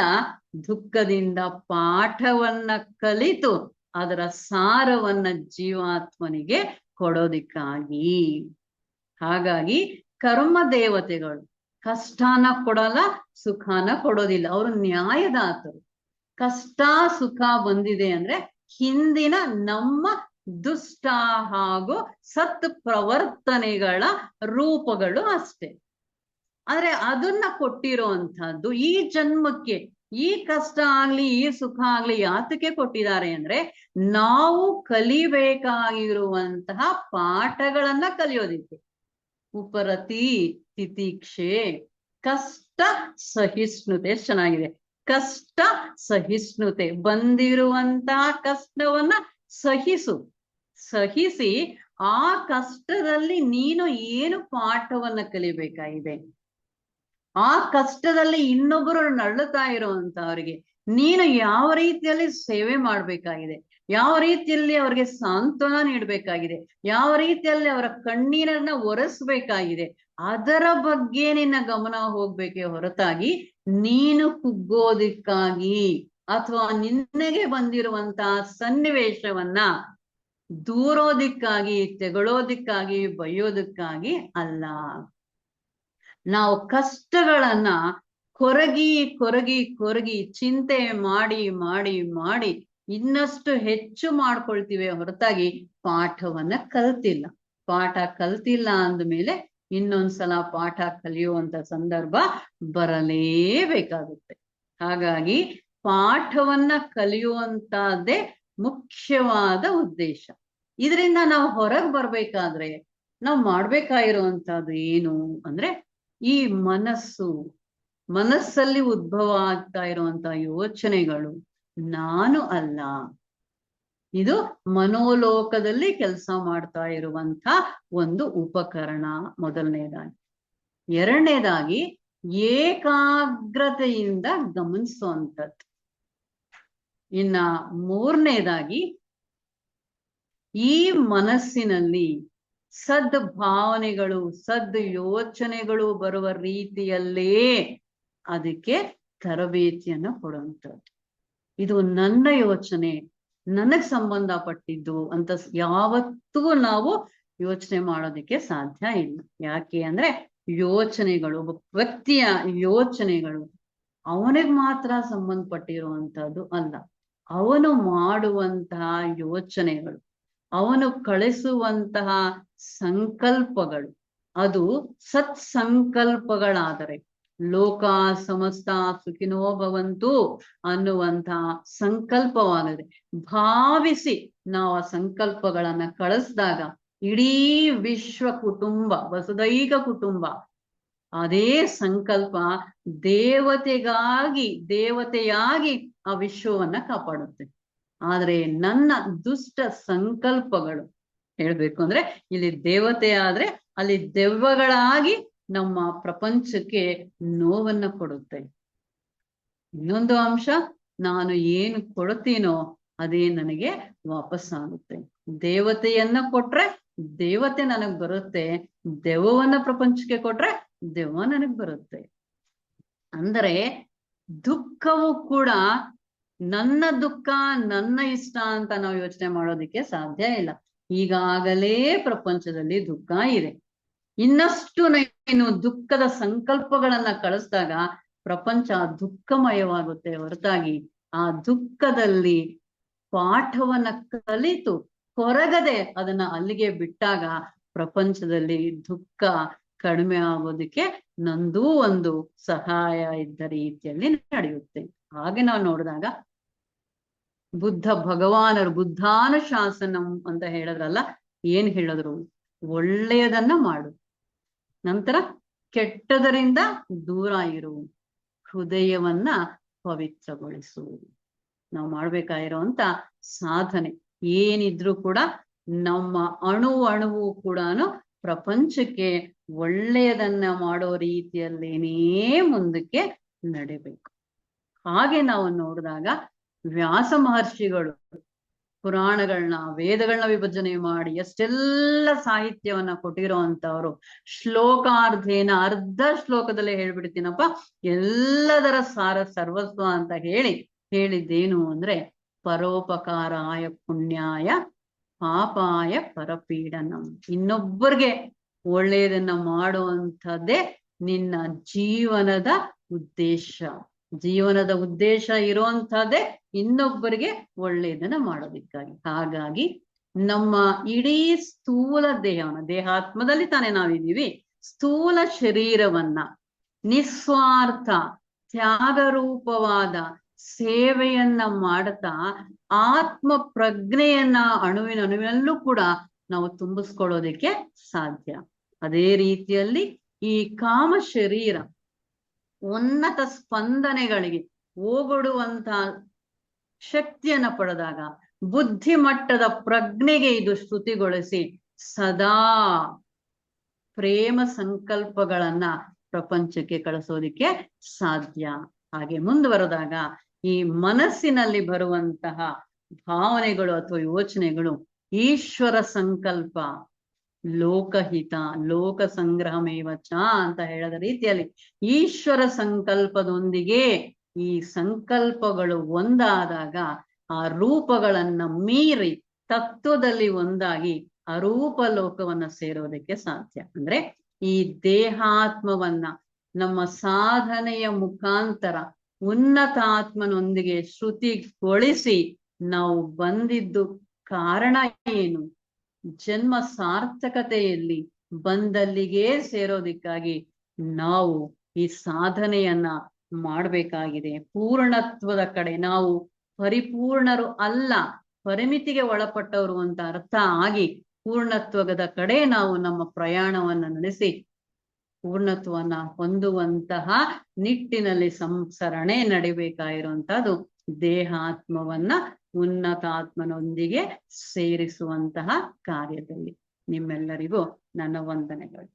ದುಃಖದಿಂದ ಪಾಠವನ್ನ ಕಲಿತು ಅದರ ಸಾರವನ್ನ ಜೀವಾತ್ಮನಿಗೆ ಕೊಡೋದಿಕ್ಕಾಗಿ. ಹಾಗಾಗಿ ಕರ್ಮ ದೇವತೆಗಳು ಕಷ್ಟನ ಕೊಡಲ್ಲ, ಸುಖಾನ ಕೊಡೋದಿಲ್ಲ. ಅವರು ನ್ಯಾಯದಾತರು. ಕಷ್ಟ ಸುಖ ಬಂದಿದೆ ಅಂದ್ರೆ ಹಿಂದಿನ ನಮ್ಮ ದುಷ್ಟ ಹಾಗೂ ಸತ್ ಪ್ರವರ್ತನೆಗಳ ರೂಪಗಳು ಅಷ್ಟೇ. ಆದ್ರೆ ಅದನ್ನ ಕೊಟ್ಟಿರುವಂತಹದ್ದು ಈ ಜನ್ಮಕ್ಕೆ. ಈ ಕಷ್ಟ ಆಗ್ಲಿ ಈ ಸುಖ ಆಗ್ಲಿ ಯಾತಕ್ಕೆ ಕೊಟ್ಟಿದ್ದಾರೆ ಅಂದ್ರೆ ನಾವು ಕಲಿಬೇಕಾಗಿರುವಂತಹ ಪಾಠಗಳನ್ನ ಕಲಿಯೋದಿಕ್ಕೆ. ಉಪರತಿ ತಿತಿಕ್ಷೆ, ಕಷ್ಟ ಸಹಿಷ್ಣುತೆ. ಚೆನ್ನಾಗಿದೆ. ಕಷ್ಟ ಸಹಿಷ್ಣುತೆ. ಬಂದಿರುವಂತಹ ಕಷ್ಟವನ್ನ ಸಹಿಸಿ ಆ ಕಷ್ಟದಲ್ಲಿ ನೀನು ಏನು ಪಾಠವನ್ನ ಕಲಿಬೇಕಾಗಿದೆ, ಆ ಕಷ್ಟದಲ್ಲಿ ಇನ್ನೊಬ್ಬರು ನರಳುತ್ತಾ ಇರುವಂತವರಿಗೆ ನೀನು ಯಾವ ರೀತಿಯಲ್ಲಿ ಸೇವೆ ಮಾಡ್ಬೇಕಾಗಿದೆ, ಯಾವ ರೀತಿಯಲ್ಲಿ ಅವರಿಗೆ ಸಾಂತ್ವನ ನೀಡಬೇಕಾಗಿದೆ, ಯಾವ ರೀತಿಯಲ್ಲಿ ಅವರ ಕಣ್ಣೀರನ್ನ ಒರೆಸ್ಬೇಕಾಗಿದೆ, ಅದರ ಬಗ್ಗೆ ನಿನ್ನ ಗಮನ ಹೋಗ್ಬೇಕೆ ಹೊರತಾಗಿ ನೀನು ಕುಗ್ಗೋದಿಕ್ಕಾಗಿ ಅಥವಾ ನಿನಗೆ ಬಂದಿರುವಂತಹ ಸನ್ನಿವೇಶವನ್ನ ದೂರೋದಿಕ್ಕಾಗಿ, ತೆಗಳೋದಿಕ್ಕಾಗಿ, ಬೈಯೋದಕ್ಕಾಗಿ ಅಲ್ಲ. ನಾವು ಕಷ್ಟಗಳನ್ನ ಕೊರಗಿ ಚಿಂತೆ ಮಾಡಿ ಇನ್ನಷ್ಟು ಹೆಚ್ಚು ಮಾಡ್ಕೊಳ್ತೀವಿ ಹೊರತಾಗಿ ಪಾಠವನ್ನ ಕಲ್ತಿಲ್ಲ. ಪಾಠ ಕಲ್ತಿಲ್ಲ ಅಂದ್ಮೇಲೆ ಇನ್ನೊಂದ್ಸಲ ಪಾಠ ಕಲಿಯುವಂತ ಸಂದರ್ಭ ಬರಲೇಬೇಕಾಗುತ್ತೆ. ಹಾಗಾಗಿ ಪಾಠವನ್ನ ಕಲಿಯುವಂತದ್ದೇ ಮುಖ್ಯವಾದ ಉದ್ದೇಶ. ಇದರಿಂದ ನಾವು ಹೊರಗೆ ಬರ್ಬೇಕಾದ್ರೆ ನಾವು ಮಾಡ್ಬೇಕಾಗಿರುವಂತಹದ್ದು ಏನು ಅಂದ್ರೆ ಈ ಮನಸ್ಸಲ್ಲಿ ಉದ್ಭವ ಆಗ್ತಾ ಇರುವಂತಹ ಯೋಚನೆಗಳು ನಾನು ಅಲ್ಲ. ಇದು ಮನೋಲೋಕದಲ್ಲಿ ಕೆಲಸ ಮಾಡ್ತಾ ಇರುವಂತ ಒಂದು ಉಪಕರಣ ಮೊದಲನೇದಾಗಿ. ಎರಡನೇದಾಗಿ ಏಕಾಗ್ರತೆಯಿಂದ ಗಮನಿಸುವಂಥದ್ದು. ಇನ್ನ ಮೂರನೇದಾಗಿ ಈ ಮನಸ್ಸಿನಲ್ಲಿ ಸದ್ಭಾವನೆಗಳು ಯೋಚನೆಗಳು ಬರುವ ರೀತಿಯಲ್ಲೇ ಅದಕ್ಕೆ ತರಬೇತಿಯನ್ನು ಕೊಡುವಂಥದ್ದು. ಇದು ನನ್ನ ಯೋಚನೆ, ನನಗ್ ಸಂಬಂಧಪಟ್ಟಿದ್ದು ಅಂತ ಯಾವತ್ತೂ ನಾವು ಯೋಚನೆ ಮಾಡೋದಕ್ಕೆ ಸಾಧ್ಯ ಇಲ್ಲ. ಯಾಕೆ ಅಂದ್ರೆ ಯೋಚನೆಗಳು, ಒಬ್ಬ ವ್ಯಕ್ತಿಯ ಯೋಚನೆಗಳು ಅವನಿಗೆ ಮಾತ್ರ ಸಂಬಂಧಪಟ್ಟಿರುವಂತಹದ್ದು ಅಲ್ಲ. ಅವನು ಮಾಡುವಂತಹ ಯೋಚನೆಗಳು, ಅವನು ಕಳಿಸುವಂತಹ ಸಂಕಲ್ಪಗಳು ಅದು ಸತ್ಸಂಕಲ್ಪಗಳಾದರೆ ಲೋಕ ಸಮಸ್ತ ಸುಖಿನೋ ಭವಂತು ಅನ್ನುವಂತಹ ಸಂಕಲ್ಪವಾಗಿದೆ. ಭಾವಿಸಿ ನಾವು ಆ ಸಂಕಲ್ಪಗಳನ್ನ ಕಳಿಸಿದಾಗ ಇಡೀ ವಿಶ್ವ ಕುಟುಂಬ, ವಸುದೈಕ ಕುಟುಂಬ, ಅದೇ ಸಂಕಲ್ಪ ದೇವತೆಯಾಗಿ ಆ ವಿಶ್ವವನ್ನ ಕಾಪಾಡುತ್ತೆ. ಆದ್ರೆ ನನ್ನ ದುಷ್ಟ ಸಂಕಲ್ಪಗಳು, ಹೇಳ್ಬೇಕು ಅಂದ್ರೆ ಇಲ್ಲಿ ದೇವತೆ ಆದ್ರೆ ಅಲ್ಲಿ ದೆವ್ವಗಳಾಗಿ ನಮ್ಮ ಪ್ರಪಂಚಕ್ಕೆ ನೋವನ್ನ ಕೊಡುತ್ತೆ. ಇನ್ನೊಂದು ಅಂಶ, ನಾನು ಏನು ಕೊಡ್ತೀನೋ ಅದೇ ನನಗೆ ವಾಪಸ್ ಆಗುತ್ತೆ. ದೇವತೆಯನ್ನ ಕೊಟ್ರೆ ದೇವತೆ ನನಗ್ ಬರುತ್ತೆ, ದೆವ್ವವನ್ನ ಪ್ರಪಂಚಕ್ಕೆ ಕೊಟ್ರೆ ದೆವ್ವ ನನಗ್ ಬರುತ್ತೆ. ಅಂದರೆ ದುಃಖವು ಕೂಡ ನನ್ನ ದುಃಖ ನನ್ನ ಇಷ್ಟ ಅಂತ ನಾವು ಯೋಚನೆ ಮಾಡೋದಿಕ್ಕೆ ಸಾಧ್ಯ ಇಲ್ಲ. ಈಗಾಗಲೇ ಪ್ರಪಂಚದಲ್ಲಿ ದುಃಖ ಇದೆ. ಇನ್ನಷ್ಟು ನೀನು ದುಃಖದ ಸಂಕಲ್ಪಗಳನ್ನ ಕಳಿಸಿದಾಗ ಪ್ರಪಂಚ ದುಃಖಮಯವಾಗುತ್ತೆ ಹೊರತಾಗಿ ಆ ದುಃಖದಲ್ಲಿ ಪಾಠವನ್ನ ಕಲಿತು ಕೊರಗದೆ ಅದನ್ನ ಅಲ್ಲಿಗೆ ಬಿಟ್ಟಾಗ ಪ್ರಪಂಚದಲ್ಲಿ ದುಃಖ ಕಡಿಮೆ ಆಗೋದಕ್ಕೆ ನಂದೂ ಒಂದು ಸಹಾಯ ಇದ್ದ ರೀತಿಯಲ್ಲಿ ನಡೆಯುತ್ತೆ. ಹಾಗೆ ನಾವು ನೋಡಿದಾಗ ಭಗವಾನರು ಬುದ್ಧಾನುಶಾಸನಂ ಅಂತ ಹೇಳಿದ್ರಲ್ಲ, ಏನ್ ಹೇಳಿದ್ರು? ಒಳ್ಳೆಯದನ್ನ ಮಾಡು, ನಂತರ ಕೆಟ್ಟದರಿಂದ ದೂರ ಇರು, ಹೃದಯವನ್ನ ಪವಿತ್ರಗೊಳಿಸು. ನಾವು ಮಾಡ್ಬೇಕಾಗಿರುವಂತ ಸಾಧನೆ ಏನಿದ್ರು ಕೂಡ ನಮ್ಮ ಅಣುವು ಕೂಡ ಪ್ರಪಂಚಕ್ಕೆ ಒಳ್ಳೆಯದನ್ನ ಮಾಡೋ ರೀತಿಯಲ್ಲೇನೇ ಮುಂದಕ್ಕೆ ನಡಿಬೇಕು. ಹಾಗೆ ನಾವು ನೋಡಿದಾಗ ವ್ಯಾಸ ಮಹರ್ಷಿಗಳು ಪುರಾಣಗಳನ್ನ ವೇದಗಳನ್ನ ವಿಭಜನೆ ಮಾಡಿ ಎಷ್ಟೆಲ್ಲ ಸಾಹಿತ್ಯವನ್ನ ಕೊಟ್ಟಿರೋ ಅಂತವ್ರು, ಶ್ಲೋಕಾರ್ಧೇನ ಅರ್ಧ ಶ್ಲೋಕದಲ್ಲೇ ಹೇಳ್ಬಿಡ್ತೀನಪ್ಪ ಎಲ್ಲದರ ಸಾರ ಸರ್ವಸ್ವ ಅಂತ ಹೇಳಿದ್ದೇನು ಅಂದ್ರೆ ಪರೋಪಕಾರಾಯ ಪುಣ್ಯಾಯ ಪಾಪಾಯ ಪರಪೀಡನಂ. ಇನ್ನೊಬ್ಬರಿಗೆ ಒಳ್ಳೆಯದನ್ನ ಮಾಡುವಂಥದ್ದೇ ನಿನ್ನ ಜೀವನದ ಉದ್ದೇಶ. ಜೀವನದ ಉದ್ದೇಶ ಇರುವಂತಹದ್ದೇ ಇನ್ನೊಬ್ಬರಿಗೆ ಒಳ್ಳೆಯದನ್ನ ಮಾಡೋದಿಕ್ಕಾಗಿ. ಹಾಗಾಗಿ ನಮ್ಮ ಇಡೀ ಸ್ಥೂಲ ದೇಹಾತ್ಮದಲ್ಲಿ ತಾನೇ ನಾವಿದ್ದೀವಿ, ಸ್ಥೂಲ ಶರೀರವನ್ನ ನಿಸ್ವಾರ್ಥ ತ್ಯಾಗರೂಪವಾದ ಸೇವೆಯನ್ನ ಮಾಡ್ತಾ ಆತ್ಮ ಪ್ರಜ್ಞೆಯನ್ನ ಅಣುವಿನಲ್ಲೂ ಕೂಡ ನಾವು ತುಂಬಿಸ್ಕೊಳ್ಳೋದಕ್ಕೆ ಸಾಧ್ಯ. ಅದೇ ರೀತಿಯಲ್ಲಿ ಈ ಕಾಮ ಶರೀರ ಉನ್ನತ ಸ್ಪಂದನೆಗಳಿಗೆ ಓಗೊಡುವಂತ ಶಕ್ತಿಯನ್ನ ಪಡೆದಾಗ ಬುದ್ಧಿಮಟ್ಟದ ಪ್ರಜ್ಞೆಗೆ ಇದು ಶ್ರುತಿಗೊಳಿಸಿ ಸದಾ ಪ್ರೇಮ ಸಂಕಲ್ಪಗಳನ್ನ ಪ್ರಪಂಚಕ್ಕೆ ಕಳಿಸೋದಿಕ್ಕೆ ಸಾಧ್ಯ. ಹಾಗೆ ಮುಂದುವರೆದಾಗ ಈ ಮನಸ್ಸಿನಲ್ಲಿ ಬರುವಂತಹ ಭಾವನೆಗಳು ಅಥವಾ ಯೋಚನೆಗಳು ಈಶ್ವರ ಸಂಕಲ್ಪ, ಲೋಕಹಿತ, ಲೋಕ ಸಂಗ್ರಹಮೇವಚ ಅಂತ ಹೇಳದ ರೀತಿಯಲ್ಲಿ ಈಶ್ವರ ಸಂಕಲ್ಪದೊಂದಿಗೆ ಈ ಸಂಕಲ್ಪಗಳು ಒಂದಾದಾಗ ಆ ರೂಪಗಳನ್ನ ಮೀರಿ ತತ್ವದಲ್ಲಿ ಒಂದಾಗಿ ಅರೂಪ ಲೋಕವನ್ನ ಸೇರೋದಕ್ಕೆ ಸಾಧ್ಯ. ಅಂದ್ರೆ ಈ ದೇಹಾತ್ಮವನ್ನ ನಮ್ಮ ಸಾಧನೆಯ ಮುಖಾಂತರ ಉನ್ನತಾತ್ಮನೊಂದಿಗೆ ಶ್ರುತಿಗೊಳಿಸಿ ನಾವು ಬಂದಿದ್ದು ಕಾರಣ ಏನು, ಜನ್ಮ ಸಾರ್ಥಕತೆಯಲ್ಲಿ ಬಂದಲ್ಲಿಗೆ ಸೇರೋದಿಕ್ಕಾಗಿ ನಾವು ಈ ಸಾಧನೆಯನ್ನ ಮಾಡಬೇಕಾಗಿದೆ. ಪೂರ್ಣತ್ವದ ಕಡೆ ನಾವು ಪರಿಪೂರ್ಣರು ಅಲ್ಲ, ಪರಿಮಿತಿಗೆ ಒಳಪಟ್ಟವರು ಅಂತ ಅರ್ಥ ಆಗಿ ಪೂರ್ಣತ್ವದ ಕಡೆ ನಾವು ನಮ್ಮ ಪ್ರಯಾಣವನ್ನ ನಡೆಸಿ ಪೂರ್ಣತ್ವವನ್ನ ಹೊಂದುವಂತಹ ನಿಟ್ಟಿನಲ್ಲಿ ಸಂಸರಣೆ ನಡಿಬೇಕಾಗಿರುವಂತಹದ್ದು ದೇಹಾತ್ಮವನ್ನ ಉನ್ನತಾತ್ಮನೊಂದಿಗೆ ಸೇರಿಸುವಂತಹ ಕಾರ್ಯದಲ್ಲಿ. ನಿಮ್ಮೆಲ್ಲರಿಗೂ ನನ್ನ ವಂದನೆಗಳು.